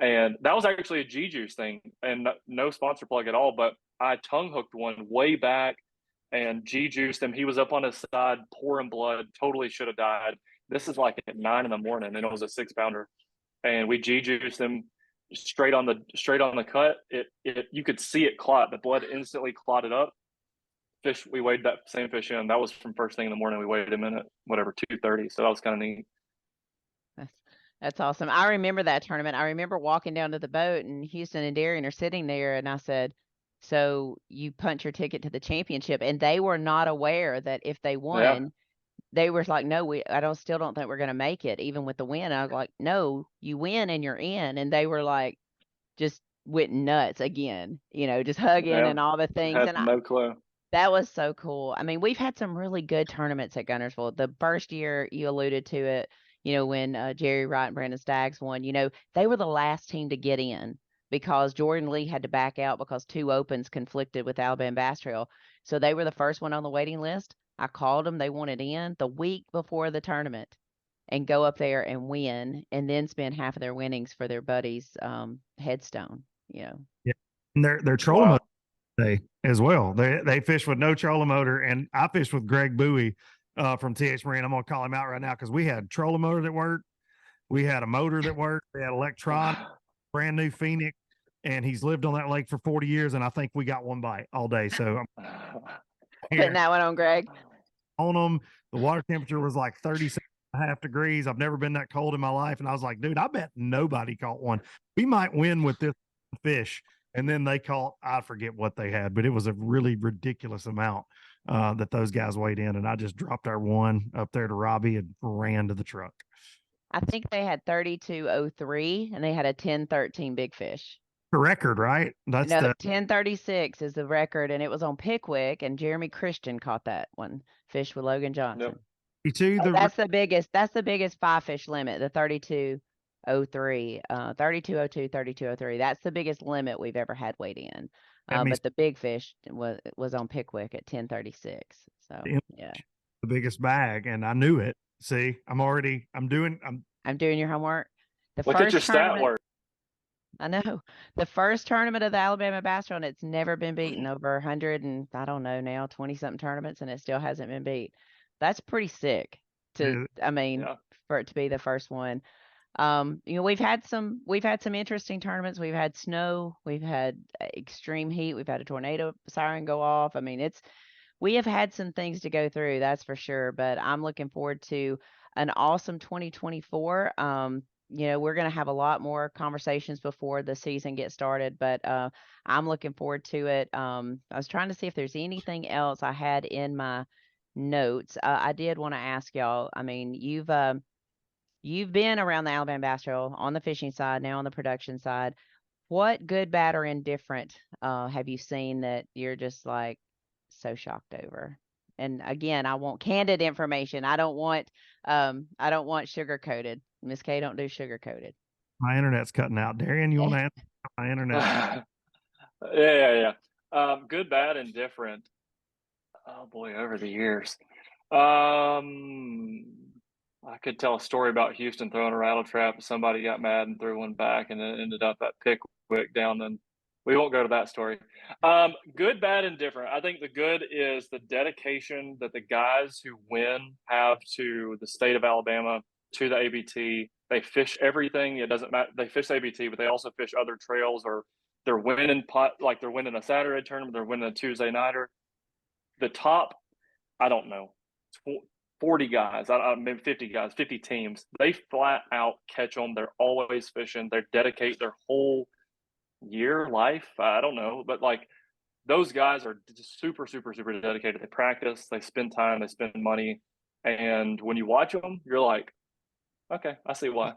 And that was actually a G-Juice thing, and no sponsor plug at all. But I tongue hooked one way back and G-Juiced him. He was up on his side, pouring blood, totally should have died. This is like at 9 a.m, and it was a 6-pounder. And we G-Juiced him straight on the cut. It you could see it clot. The blood instantly clotted up. Fish, we weighed that same fish in. That was from first thing in the morning. We weighed him in at whatever 2:30. So that was kind of neat. That's awesome. I remember that tournament. I remember walking down to the boat, and Houston and Darien are sitting there, and I said, "So you punch your ticket to the championship?" And they were not aware that if they won, they were like, "No, still don't think we're going to make it, even with the win." I was like, "No, you win and you're in." And they were like, just went nuts again, just hugging and all the things. Had no clue. That was so cool. I mean, we've had some really good tournaments at Guntersville. The first year you alluded to it, when Jerry Wright and Brandon Staggs won, they were the last team to get in because Jordan Lee had to back out because 2 opens conflicted with Alabama Bass Trail. So they were the first one on the waiting list. I called them. They wanted in the week before the tournament and go up there and win, and then spend half of their winnings for their buddies' headstone, Yeah. And their trolling motor day as well. They fish with no trolling motor, and I fished with Greg Bowie from TH Marine. I'm going to call him out right now because we had trolling motor that worked. We had a motor that worked. We had electronic, brand new Phoenix, and he's lived on that lake for 40 years, and I think we got one bite all day. So I'm putting that one on Greg. On them, the water temperature was like 37.5 degrees. I've never been that cold in my life, and I was like, dude, I bet nobody caught one. We might win with this fish. And then they caught, I forget what they had, but it was a really ridiculous amount that those guys weighed in. And I just dropped our one up there to Robbie and ran to the truck. I think they had 32.03 and they had a 10.13 big fish. The record, right? That's 10.36 is the record, and it was on Pickwick, and Jeremy Christian caught that one fish with Logan Johnson. Yep. That's the biggest 5 fish limit, the 32 3202, 3203. That's the biggest limit we've ever had weighed in. That means But the big fish was on Pickwick at 1036. So yeah, the biggest bag, and I knew it. See, I'm doing your homework. The Look at first your stat tournament, work. I know, the first tournament of the Alabama Bass Trail, and it's never been beaten over 100 and I don't know now 20 something tournaments, and it still hasn't been beat. That's pretty sick. Yeah. For it to be the first one. We've had some interesting tournaments. We've had snow, we've had extreme heat, we've had a tornado siren go off. I mean, we have had some things to go through, that's for sure, but I'm looking forward to an awesome 2024. We're going to have a lot more conversations before the season gets started, but I'm looking forward to it. I was trying to see if there's anything else I had in my notes. I did want to ask y'all, I mean, you've been around the Alabama Bass Trail on the fishing side, now on the production side. What good, bad, or indifferent have you seen that you're just like so shocked over? And again, I want candid information. I don't want sugar coated. Miss K don't do sugar coated. my internet's cutting out. Darian, you want to answer my internet? Yeah. Good, bad, and different. Oh boy, over the years. I could tell a story about Houston throwing a rattle trap. Somebody got mad and threw one back, and it ended up at Pickwick down. And we won't go to that story. Good, bad, and different. I think the good is the dedication that the guys who win have to the state of Alabama, to the ABT. They fish everything. It doesn't matter. They fish ABT, but they also fish other trails, or they're winning like they're winning a Saturday tournament. They're winning a Tuesday nighter. The top, I don't know, 40 guys, I mean 50 guys, 50 teams. They flat out catch them. They're always fishing. They dedicate their whole year life. I don't know, but like those guys are just super, super, super dedicated. They practice, they spend time, they spend money. And when you watch them, you're like, okay, I see why.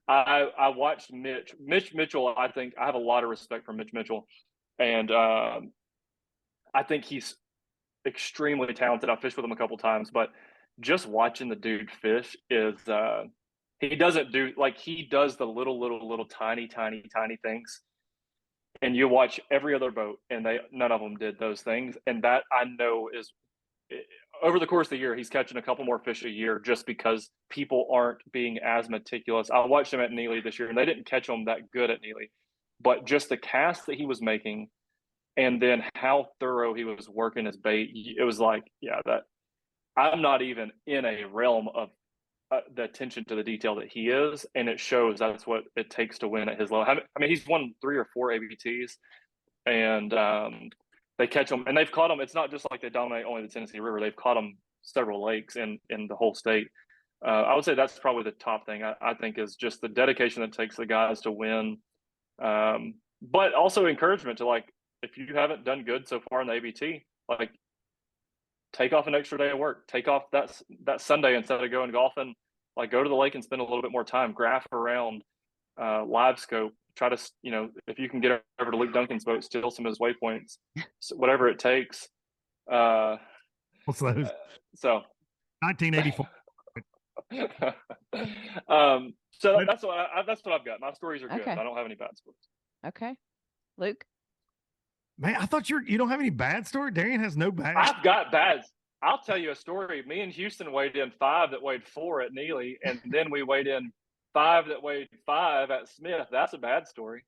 I watched Mitch Mitchell. I think I have a lot of respect for Mitch Mitchell. And I think he's extremely talented. I've fished with him a couple times, but just watching the dude fish is he does the little tiny things, and you watch every other boat and none of them did those things. And that I know is over the course of the year, he's catching a couple more fish a year just because people aren't being as meticulous. I watched him at Neely this year, and they didn't catch him that good at Neely, but just the cast that he was making and then how thorough he was working his bait, it was like, yeah, that I'm not even in a realm of the attention to the detail that he is, and it shows. That's what it takes to win at his level. I mean, he's won 3 or 4 ABTs, and they catch them, and they've caught them. It's not just like they dominate only the Tennessee River. They've caught them several lakes in the whole state. I would say that's probably the top thing I think is just the dedication that takes the guys to win, but also encouragement to, like, if you haven't done good so far in the ABT, like, take off an extra day of work. Take off that Sunday instead of going golfing. Like, go to the lake and spend a little bit more time. Graph around, live scope. Try to, if you can get over to Luke Duncan's boat, steal some of his waypoints, so whatever it takes. What's those? So 1984. So that's what I've got. My stories are good. Okay. I don't have any bad stories. Okay, Luke. Man, I thought you don't have any bad story. Darian has no bad. I've got bads. I'll tell you a story. Me and Houston weighed in 5 that weighed 4 at Neely, and then we weighed in 5 that weighed 5 at Smith. That's a bad story.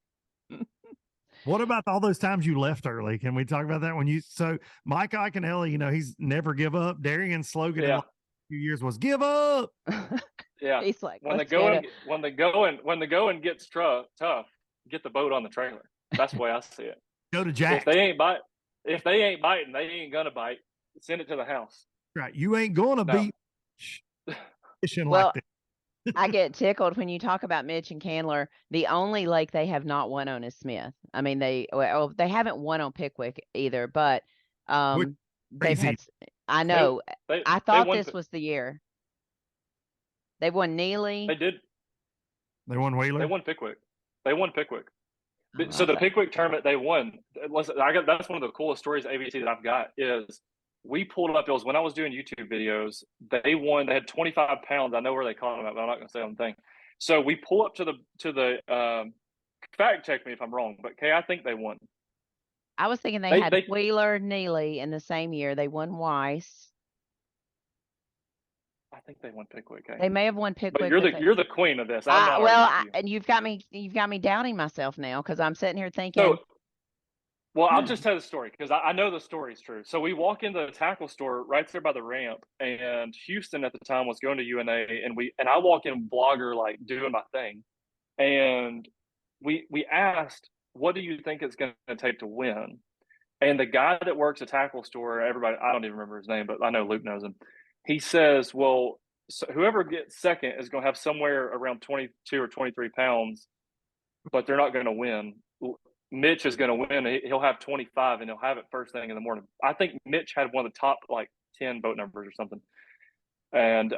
What about all those times you left early? Can we talk about that? So Mike Iaconelli, he's never give up. Darian's slogan in a few years was "Give up." Yeah, he's like, when the going gets tough, get the boat on the trailer. That's the way I see it. Go to Jack. If they ain't biting, they ain't gonna bite. Send it to the house. Right, you ain't gonna be fishing well, like this. I get tickled when you talk about Mitch and Candler. The only lake they have not won on is Smith. I mean, they haven't won on Pickwick either, but they've had. I know. I thought this was the year. They won Neely. They did. They won Whaler. They won Pickwick. So Oh, the Pickwick tournament they won. That's one of the coolest stories of ABT that I've got is we pulled up. It was when I was doing YouTube videos. They won. They had 25 pounds. I know where they caught them at, but I'm not going to say on the thing. So we pull up to the fact check me if I'm wrong, but Kay, I think they won. I was thinking they had Wheeler, Neely in the same year. They won Weiss. I think they won Pickwick. Kay. They may have won Pickwick. But you're the queen of this. I'm not. And you've got me doubting myself now because I'm sitting here thinking. Well, I'll just tell the story because I know the story's true. So we walk into the tackle store right there by the ramp, and Houston at the time was going to UNA, and I walk in blogger like doing my thing, and we asked, what do you think it's going to take to win? And the guy that works a tackle store, everybody, I don't even remember his name, but I know Luke knows him. He says, well, so whoever gets second is going to have somewhere around 22 or 23 pounds, but they're not going to win. Mitch is going to win. He'll have 25 and he'll have it first thing in the morning. I think Mitch had one of the top like 10 boat numbers or something. And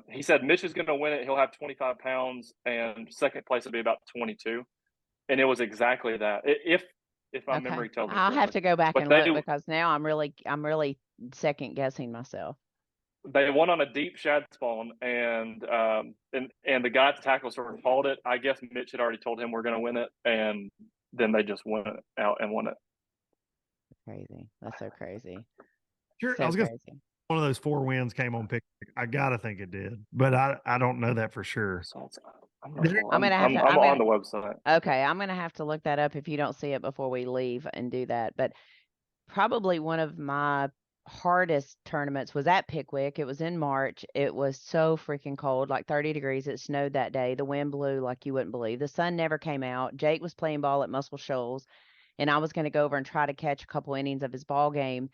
he said Mitch is going to win it. He'll have 25 pounds and second place will be about 22. And it was exactly that. If my memory tells me. I'll have to go back and look because now I'm really second guessing myself. They won on a deep shad spawn, and the guy at the tackle store called it. I guess Mitch had already told him we're going to win it, and then they just went out and won it. Crazy. That's so crazy. Sure, I was going to say one of those 4 wins came on Pickwick. I gotta think it did, but I don't know that for sure. I'm on the website. Okay, I'm gonna have to look that up if you don't see it before we leave and do that. But probably one of my hardest tournaments was at Pickwick. It was in March. It was so freaking cold, like 30 degrees. It snowed that day. The wind blew like you wouldn't believe. The sun never came out. Jake was playing ball at Muscle Shoals, and I was going to go over and try to catch a couple innings of his ball game.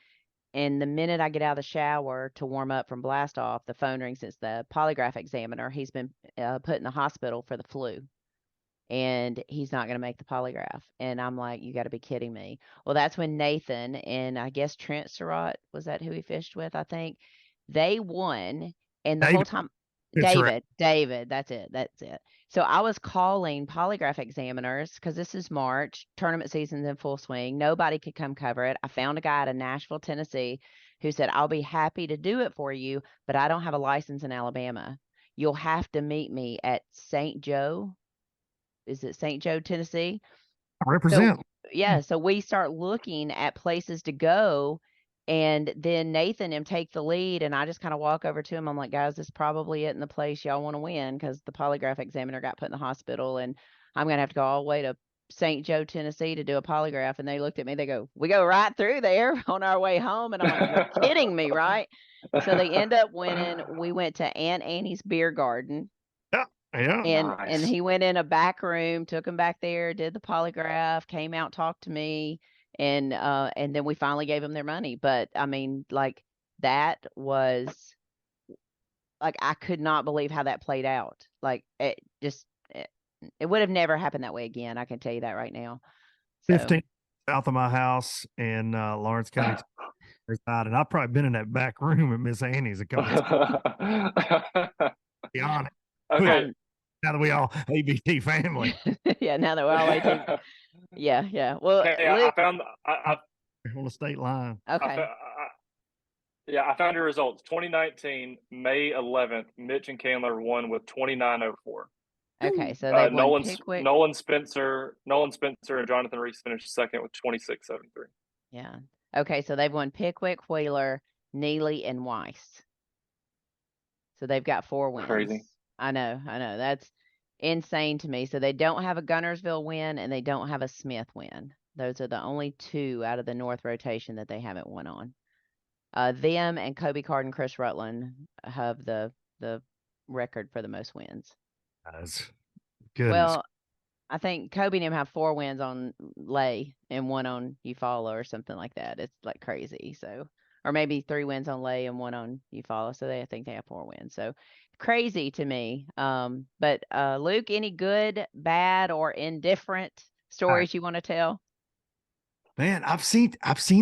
And the minute I get out of the shower to warm up from blast off, the phone rings. It's the polygraph examiner. He's been put in the hospital for the flu, and he's not going to make the polygraph. And I'm like, you got to be kidding me. Well, that's when Nathan and I guess Trent Surratt, was that who he fished with? I think they won. And the whole time, David, that's it. So I was calling polygraph examiners because this is March, tournament season's in full swing. Nobody could come cover it. I found a guy out of Nashville, Tennessee, who said, I'll be happy to do it for you, but I don't have a license in Alabama. You'll have to meet me at St. Joe. Is it St. Joe, Tennessee? I represent. So we start looking at places to go, and then Nathan and him take the lead, and I just kind of walk over to him. I'm like, guys, this is probably it in the place y'all want to win because the polygraph examiner got put in the hospital, and I'm going to have to go all the way to St. Joe, Tennessee to do a polygraph. And they looked at me. They go, we go right through there on our way home. And I'm like, you're kidding me, right? So they end up winning. We went to Aunt Annie's Beer Garden. Yeah. And he went in a back room, took him back there, did the polygraph, came out, talked to me, and then we finally gave him their money. But I mean, like, that was like, I could not believe how that played out. Like, it would have never happened that way again. I can tell you that right now. 15 south of my house in Lawrence County. And I've probably been in that back room at Miss Annie's a couple times. Be honest. Okay. Now that we all ABT family. Yeah, now that we're all ABT. Yeah. Well, I found on the state line. Okay. I found your results. 2019, May 11th, Mitch and Candler won with 29.04. Okay, so they won Pickwick. Nolan Spencer, and Jonathan Reese finished second with 26.73. Yeah. Okay, so they've won Pickwick, Wheeler, Neely, and Weiss. So they've got 4 wins. Crazy. I know. That's insane to me. So they don't have a Gunnersville win and they don't have a Smith win. Those are the only 2 out of the North rotation that they haven't won on. Them and Kobe Card and Chris Rutland have the record for the most wins. That's good. Well, I think Kobe and him have 4 wins on Lay and 1 on Eufaula or something like that. It's like crazy. So, or maybe 3 wins on Lay and 1 on Eufaula. So I think they have 4 wins. So crazy to me. But Luke, any good, bad, or indifferent stories you want to tell? Man, I've seen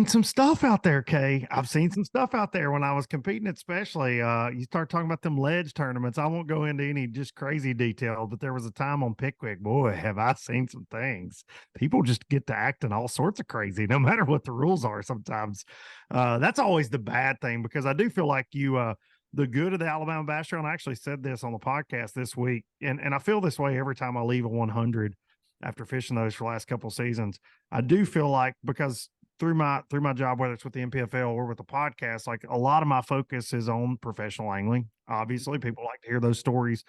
some stuff out there, Kay. I've seen some stuff out there when I was competing, especially. You start talking about them ledge tournaments. I won't go into any just crazy detail, but there was a time on Pickwick, boy, have I seen some things. People just get to acting all sorts of crazy, no matter what the rules are sometimes. That's always the bad thing, because I do feel like you the good of the Alabama Bass Trail, and I actually said this on the podcast this week, and I feel this way every time I leave a 100 after fishing those for the last couple of seasons. I do feel like, because through my job, whether it's with the NPFL or with the podcast, like a lot of my focus is on professional angling. Obviously, people like to hear those stories,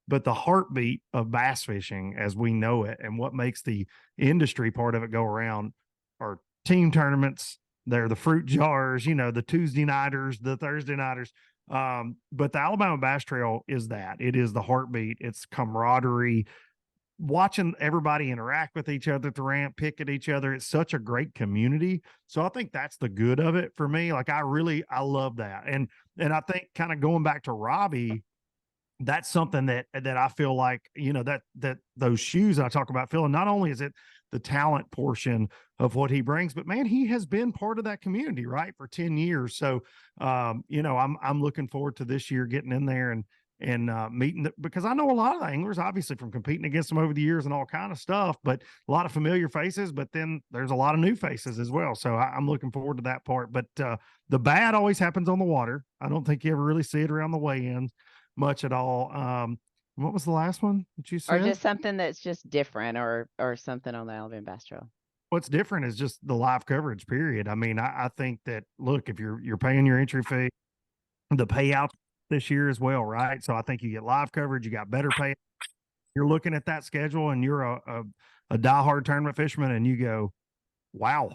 but the heartbeat of bass fishing as we know it and what makes the industry part of it go around are team tournaments. They're the fruit jars, the Tuesday nighters, the Thursday nighters. But the Alabama Bass Trail is that. It is the heartbeat. It's camaraderie, watching everybody interact with each other at the ramp, pick at each other. It's such a great community. So I think that's the good of it for me. Like I love that. And I think kind of going back to Robbie, that's something that I feel like, that those shoes I talk about filling, not only is it the talent portion of what he brings, but man, he has been part of that community, right, for 10 years. So, I'm looking forward to this year getting in there and meeting because I know a lot of the anglers, obviously from competing against them over the years and all kind of stuff, but a lot of familiar faces, but then there's a lot of new faces as well. So I'm looking forward to that part, but the bad always happens on the water. I don't think you ever really see it around the weigh-ins much at all. What was the last one that you said? Or just something that's just different or something on the Alabama Bass Trail. What's different is just the live coverage period. I mean, I think that, look, if you're paying your entry fee, the payout this year as well, right? So I think you get live coverage, you got better pay. You're looking at that schedule and you're a diehard tournament fisherman and you go, wow,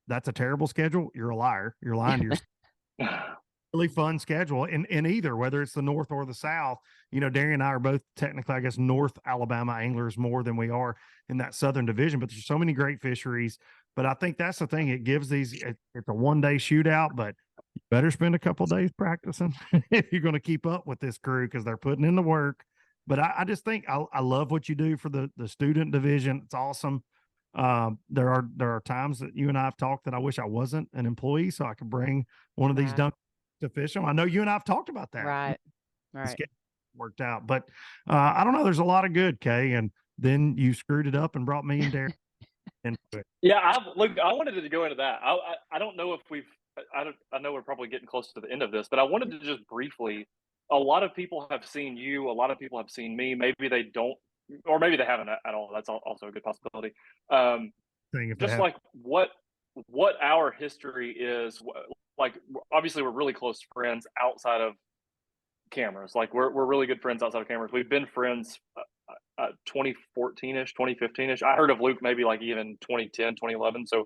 that's a terrible schedule. You're a liar. You're lying to yourself. Really fun schedule in either, whether it's the North or the South. Darien and I are both technically, I guess, North Alabama anglers more than we are in that Southern division, but there's so many great fisheries. But I think that's the thing. It gives it's a one-day shootout, but you better spend a couple of days practicing if you're going to keep up with this crew because they're putting in the work. But I just think I love what you do for the student division. It's awesome. There are times that you and I have talked that I wish I wasn't an employee so I could bring one of these Dunkin to fish them. I know you and I have talked about that. Right. Worked out, but I don't know. There's a lot of good, Kay, and then you screwed it up and brought me and Darren into it. Yeah, I wanted to go into that. I don't know if I know we're probably getting close to the end of this, but I wanted to just briefly. A lot of people have seen you. A lot of people have seen me. Maybe they don't, or maybe they haven't at all. That's also a good possibility. Just like what our history is. Like, obviously, we're really close friends outside of cameras. Like, we're really good friends outside of cameras. We've been friends 2014-ish, 2015-ish. I heard of Luke maybe like even 2010, 2011. So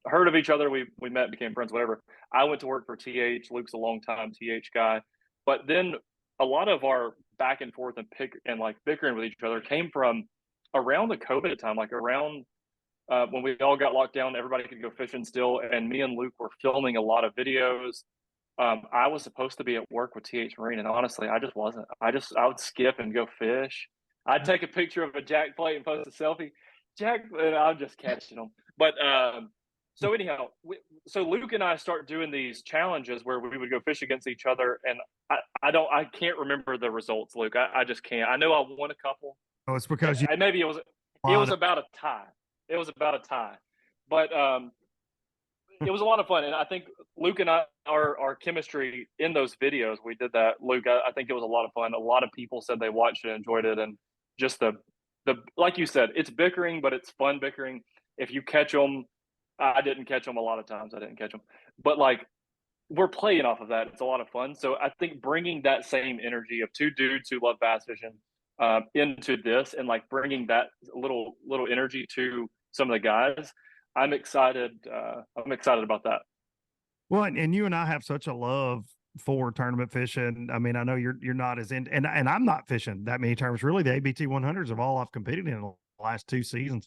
heard of each other. We met, became friends, whatever. I went to work for TH. Luke's a long-time TH guy. But then a lot of our back and forth and like bickering with each other came from around the COVID time, like around when we all got locked down, everybody could go fishing still. And me and Luke were filming a lot of videos. I was supposed to be at work with TH Marine, and honestly, I just wasn't. I would skip and go fish. I'd take a picture of a jack plate and post a selfie. And I'm just catching them. But so anyhow, so Luke and I start doing these challenges where we would go fish against each other, and I can't remember the results, Luke. I just can't. I know I won a couple. Oh, it's because maybe it was about a tie. It was about a tie, but it was a lot of fun, and I think Luke and I, our chemistry in those videos, we did that. Luke, I think it was a lot of fun. A lot of people said they watched it, enjoyed it, and just the like you said, it's bickering, but it's fun bickering. If you catch them, I didn't catch them a lot of times. I didn't catch them, but like we're playing off of that. It's a lot of fun. So I think bringing that same energy of two dudes who love bass fishing into this, and like bringing that little energy to some of the guys, I'm excited. I'm excited about that. Well, and you and I have such a love for tournament fishing. I mean, I know you're not as in, and I'm not fishing that many tournaments. Really, the ABT 100s of all I've competed in the last 2 seasons,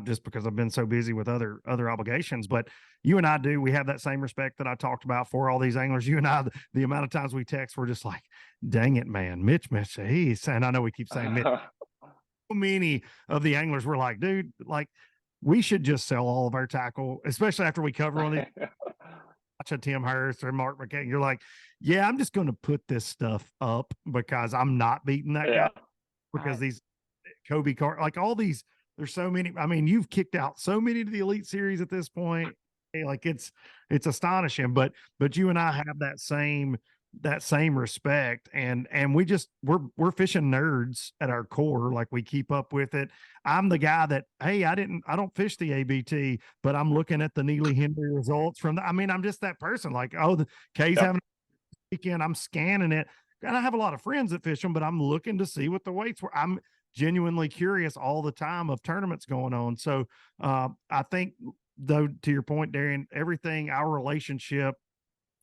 just because I've been so busy with other obligations. But you and I we have that same respect that I talked about for all these anglers. You and I, the amount of times we text, we're just like, dang it, man, Mitch, he's, and I know we keep saying Mitch. So many of the anglers were like, dude, like, we should just sell all of our tackle, especially after we cover on it. Watch a Tim Hurst or Mark McKay. You're like, yeah, I'm just going to put this stuff up because I'm not beating that guy. Because these Kobe Carr, like all these, there's so many. I mean, you've kicked out so many to the Elite Series at this point. Like it's astonishing. But you and I have that same that same respect. And we're fishing nerds at our core. Like, we keep up with it. I'm the guy that, hey, I don't fish the ABT, but I'm looking at the Neely Henry results I'm just that person. Like, oh, the K's having a weekend, I'm scanning it. And I have a lot of friends that fish them, but I'm looking to see what the weights were. I'm genuinely curious all the time of tournaments going on. So I think, though, to your point, Darian, everything, our relationship,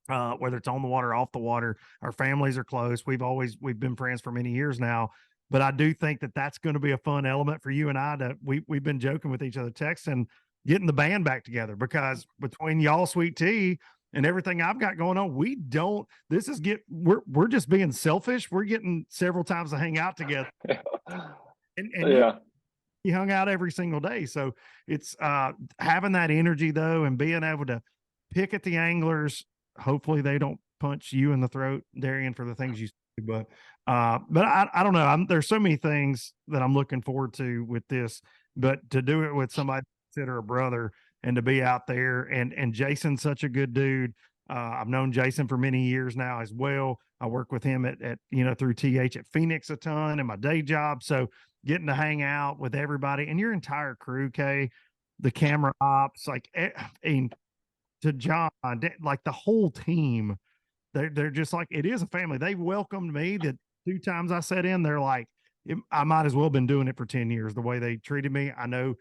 whether it's on the water, off the water, our families are close. We've been friends for many years now, but I do think that that's going to be a fun element for you and I we've been joking with each other, texting, getting the band back together, because between y'all, Sweet Tea, and everything I've got going on, we're just being selfish. We're getting several times to hang out together. And yeah. you hung out every single day. So it's having that energy, though, and being able to pick at the anglers. Hopefully they don't punch you in the throat, Darian, for the things you say. But I don't know. There's so many things that I'm looking forward to with this, but to do it with somebody I consider a brother, and to be out there, and Jason's such a good dude. I've known Jason for many years now as well. I work with him at through TH at Phoenix a ton in my day job. So getting to hang out with everybody and your entire crew, Kay, the camera ops, like, to John, like the whole team, they're just like, it is a family. They welcomed me. The 2 times I sat in, they're like, I might as well have been doing it for 10 years, the way they treated me. I know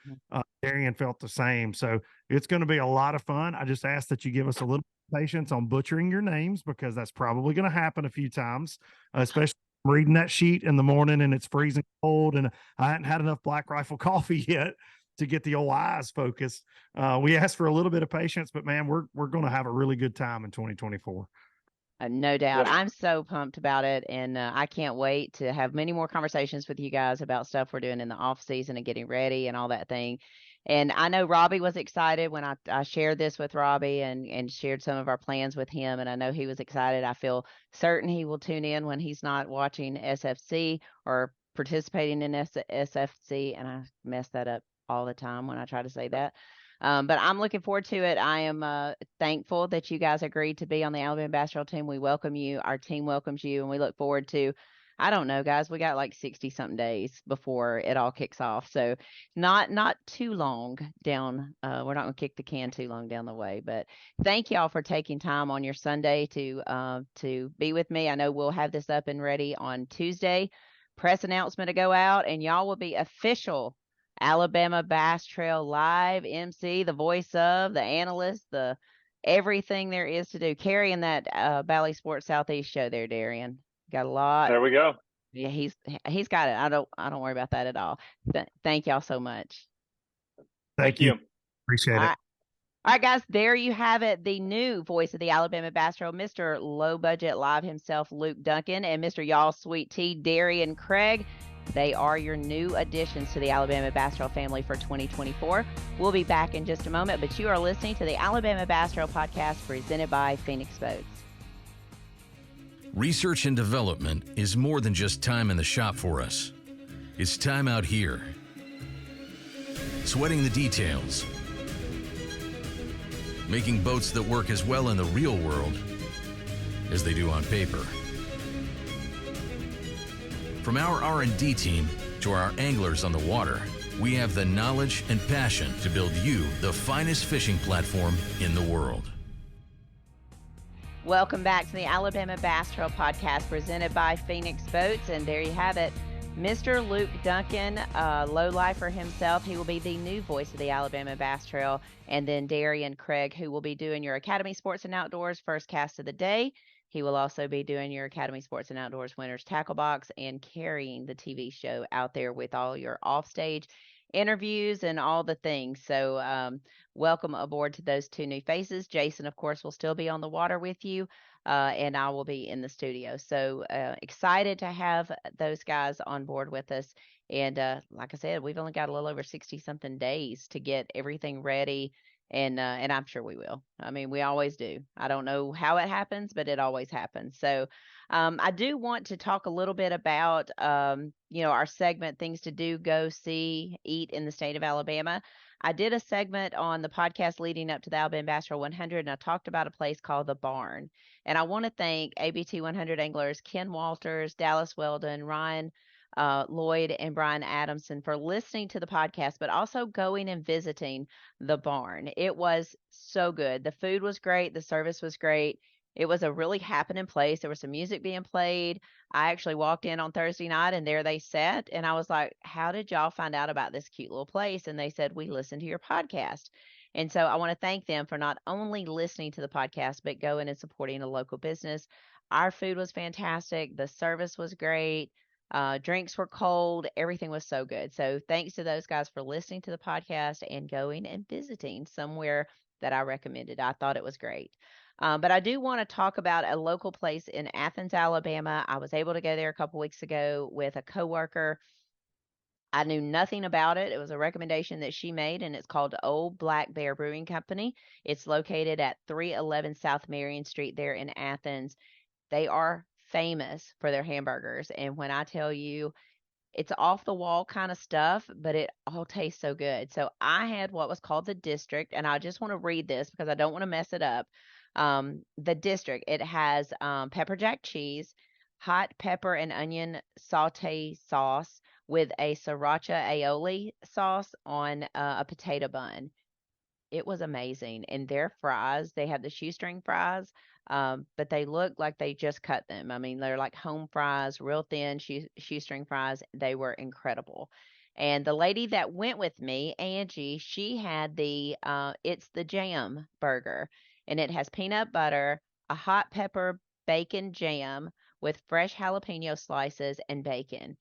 Darian felt the same. So it's going to be a lot of fun. I just ask that you give us a little patience on butchering your names, because that's probably going to happen a few times, especially reading that sheet in the morning and it's freezing cold, and I hadn't had enough Black Rifle coffee yet to get the old eyes focused. We ask for a little bit of patience, but man, we're going to have a really good time in 2024. No doubt. Yeah. I'm so pumped about it. And I can't wait to have many more conversations with you guys about stuff we're doing in the off season and getting ready and all that thing. And I know Robbie was excited when I shared this with Robbie and shared some of our plans with him. And I know he was excited. I feel certain he will tune in when he's not watching SFC or participating in SFC. And I mess that up all the time when I try to say that. But I'm looking forward to it. I am thankful that you guys agreed to be on the Alabama basketball team. We welcome you. Our team welcomes you, and we look forward to, I don't know, guys, we got like 60 something days before it all kicks off. So not too long down. We're not going to kick the can too long down the way, but thank y'all for taking time on your Sunday to be with me. I know we'll have this up and ready on Tuesday. Press announcement to go out, and y'all will be official Alabama Bass Trail Live MC, the voice of, the analyst, the everything there is to do, carrying that Bally Sports Southeast show there, Darian. Got a lot. There we go. Yeah, he's got it. I don't worry about that at all. Thank y'all so much. Thank you. Appreciate it. All right, guys, there you have it. The new voice of the Alabama Bass Trail, Mr. Low Budget Live himself, Luke Duncan, and Mr. Y'all Sweet Tea, Darien Craig. They are your new additions to the Alabama Bass Trail family for 2024. We'll be back in just a moment, but you are listening to the Alabama Bass Trail podcast presented by Phoenix Boats. Research and development is more than just time in the shop for us. It's time out here. Sweating the details. Making boats that work as well in the real world as they do on paper. From our R&D team to our anglers on the water, we have the knowledge and passion to build you the finest fishing platform in the world. Welcome back to the Alabama Bass Trail podcast presented by Phoenix Boats. And there you have it. Mr. Luke Duncan, lowlifer himself, he will be the new voice of the Alabama Bass Trail. And then Darien Craig, who will be doing your Academy Sports and Outdoors first cast of the day. He will also be doing your Academy Sports and Outdoors Winners Tackle Box and carrying the TV show out there with all your offstage interviews and all the things. So welcome aboard to those 2 new faces. Jason, of course, will still be on the water with you, and I will be in the studio. So excited to have those guys on board with us. And like I said, we've only got a little over 60-something days to get everything ready. And I'm sure we will. I mean, we always do. I don't know how it happens, but it always happens. So I do want to talk a little bit about, our segment, Things to Do, Go, See, Eat in the state of Alabama. I did a segment on the podcast leading up to the Alabama Bass Trail 100, and I talked about a place called The Barn. And I want to thank ABT 100 anglers Ken Walters, Dallas Weldon, Ryan Lloyd, and Brian Adamson for listening to the podcast, but also going and visiting The Barn. It was so good. The food was great. The service was great. It was a really happening place. There was some music being played. I actually walked in on Thursday night and there they sat. And I was like, how did y'all find out about this cute little place? And they said, we listened to your podcast. And so I want to thank them for not only listening to the podcast, but going and supporting a local business. Our food was fantastic. The service was great. Drinks were cold. Everything was so good. So thanks to those guys for listening to the podcast and going and visiting somewhere that I recommended. I thought it was great. But I do want to talk about a local place in Athens, Alabama. I was able to go there a couple weeks ago with a coworker. I knew nothing about it. It was a recommendation that she made, and it's called Old Black Bear Brewing Company. It's located at 311 South Marion Street there in Athens. They are famous for their hamburgers. And when I tell you, it's off the wall kind of stuff, but it all tastes so good. So I had what was called the district, and I just want to read this because I don't want to mess it up. The district, it has pepper jack cheese, hot pepper and onion saute sauce with a sriracha aioli sauce on a potato bun. It was amazing. And their fries, they have the shoestring fries, but they look like they just cut them. I mean, they're like home fries, real thin shoestring fries. They were incredible. And the lady that went with me, Angie, she had it's the jam burger, and it has peanut butter, a hot pepper bacon jam with fresh jalapeno slices and bacon.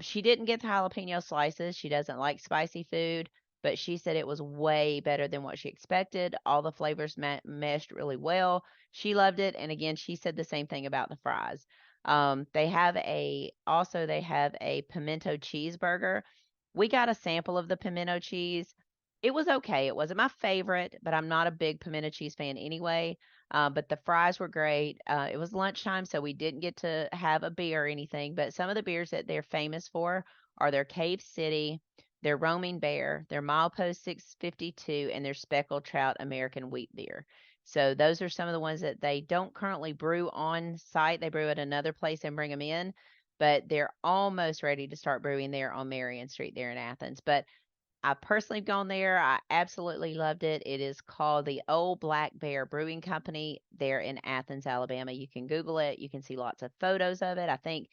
She didn't get the jalapeno slices. She doesn't like spicy food, but she said it was way better than what she expected. All the flavors meshed really well. She loved it. And again, she said the same thing about the fries. They have a pimento cheeseburger. We got a sample of the pimento cheese. It was okay. It wasn't my favorite, but I'm not a big pimento cheese fan anyway. But the fries were great. It was lunchtime, so we didn't get to have a beer or anything. But some of the beers that they're famous for are their Cave City, their Roaming Bear, their Milepost 652, and their Speckled Trout American Wheat Beer. So those are some of the ones that they don't currently brew on site. They brew at another place and bring them in, but they're almost ready to start brewing there on Marion Street there in Athens. But I personally have gone there. I absolutely loved it. It is called the Old Black Bear Brewing Company there in Athens, Alabama. You can Google it. You can see lots of photos of it. I think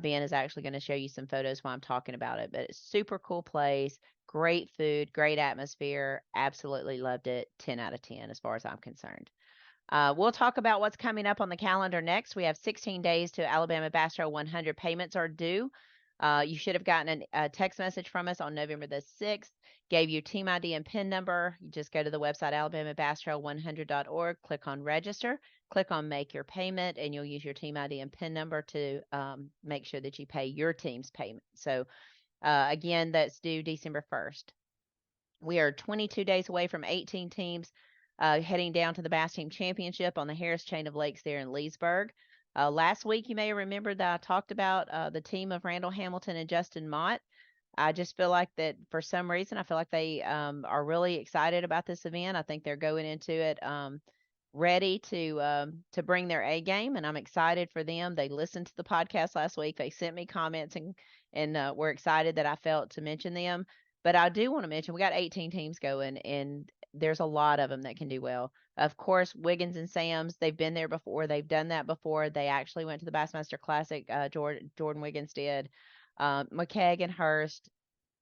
Ben is actually going to show you some photos while I'm talking about it. But it's a super cool place, great food, great atmosphere. Absolutely loved it. 10 out of 10 as far as I'm concerned. We'll talk about what's coming up on the calendar next. We have 16 days to Alabama Bass Trail 100 payments are due. You should have gotten a text message from us on November the 6th, gave you team ID and PIN number. You just go to the website, alabamabasstrail100.org, click on register, click on make your payment, and you'll use your team ID and PIN number to make sure that you pay your team's payment. So again, that's due December 1st. We are 22 days away from 18 teams heading down to the Bass Team Championship on the Harris Chain of Lakes there in Leesburg. Last week, you may remember that I talked about the team of Randall Hamilton and Justin Mott. I just feel like that for some reason, I feel like they are really excited about this event. I think they're going into it ready to bring their A game, and I'm excited for them. They listened to the podcast last week. They sent me comments and were excited that I felt to mention them. But I do want to mention we got 18 teams going, and there's a lot of them that can do well. Of course, Wiggins and Sam's, they've been there before. They've done that before. They actually went to the Bassmaster Classic. Jordan Wiggins did. McKeag and Hurst.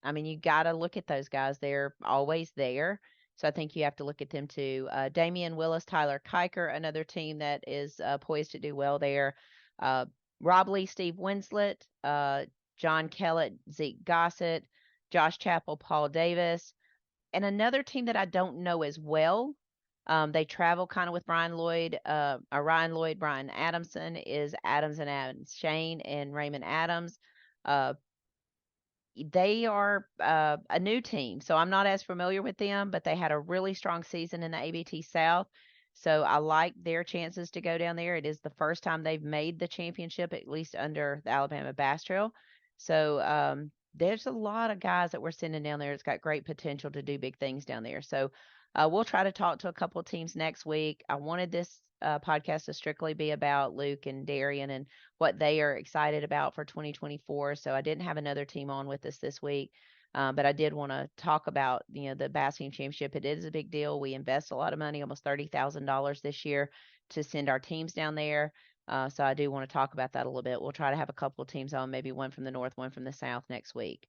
I mean, you got to look at those guys. They're always there. So I think you have to look at them too. Damian Willis, Tyler Kiker, another team that is poised to do well there. Rob Lee, Steve Winslet, John Kellett, Zeke Gossett, Josh Chappell, Paul Davis. And another team that I don't know as well, they travel kind of with Ryan Lloyd, Brian Adamson is Adams and Adams, Shane and Raymond Adams. They are a new team, so I'm not as familiar with them, but they had a really strong season in the ABT South. So I like their chances to go down there. It is the first time they've made the championship, at least under the Alabama Bass Trail. So there's a lot of guys that we're sending down there. It's got great potential to do big things down there. So we'll try to talk to a couple of teams next week. I wanted this podcast to strictly be about Luke and Darien and what they are excited about for 2024. So I didn't have another team on with us this week. But I did want to talk about, the Bass Team Championship. It is a big deal. We invest a lot of money, almost $30,000 this year, to send our teams down there. So I do want to talk about that a little bit. We'll try to have a couple of teams on, maybe one from the north, one from the south next week.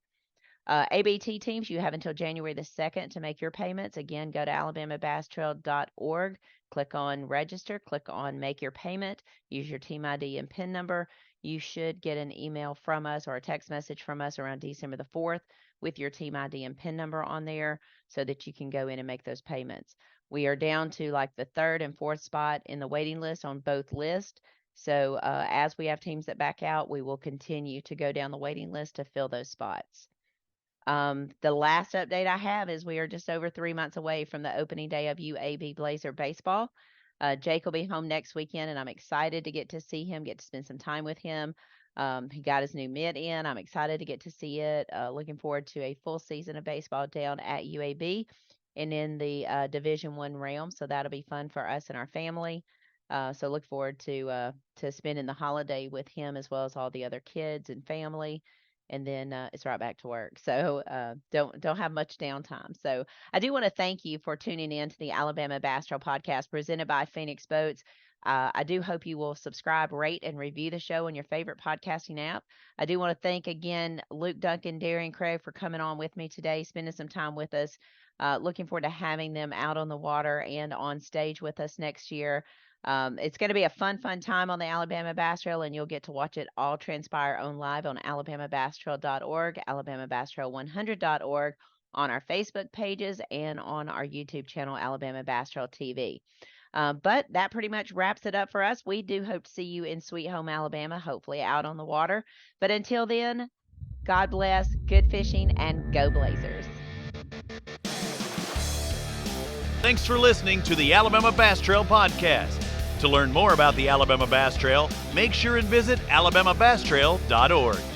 ABT teams, you have until January the 2nd to make your payments. Again, go to alabamabasstrail.org, click on register, click on make your payment, use your team ID and PIN number. You should get an email from us or a text message from us around December the 4th with your team ID and PIN number on there so that you can go in and make those payments. We are down to like the 3rd and 4th spot in the waiting list on both lists. So as we have teams that back out, we will continue to go down the waiting list to fill those spots. The last update I have is we are just over 3 months away from the opening day of UAB Blazer baseball. Jake will be home next weekend, and I'm excited to get to see him, get to spend some time with him. He got his new mitt in. I'm excited to get to see it. Looking forward to a full season of baseball down at UAB and in the Division I realm. So that'll be fun for us and our family. So look forward to spending the holiday with him as well as all the other kids and family. And then it's right back to work. So don't have much downtime. So I do want to thank you for tuning in to the Alabama Bass Trail podcast presented by Phoenix Boats. I do hope you will subscribe, rate, and review the show on your favorite podcasting app. I do want to thank again Luke, Dunkin, Darien Craig for coming on with me today, spending some time with us. Looking forward to having them out on the water and on stage with us next year. It's going to be a fun time on the Alabama Bass Trail, and you'll get to watch it all transpire on live on alabamabasstrail.org, alabamabasstrail100.org, on our Facebook pages, and on our YouTube channel, Alabama Bass Trail TV. But that pretty much wraps it up for us. We do hope to see you in Sweet Home, Alabama, hopefully out on the water. But until then, God bless, good fishing, and go Blazers. Thanks for listening to the Alabama Bass Trail podcast. To learn more about the Alabama Bass Trail, make sure and visit alabamabasstrail.org.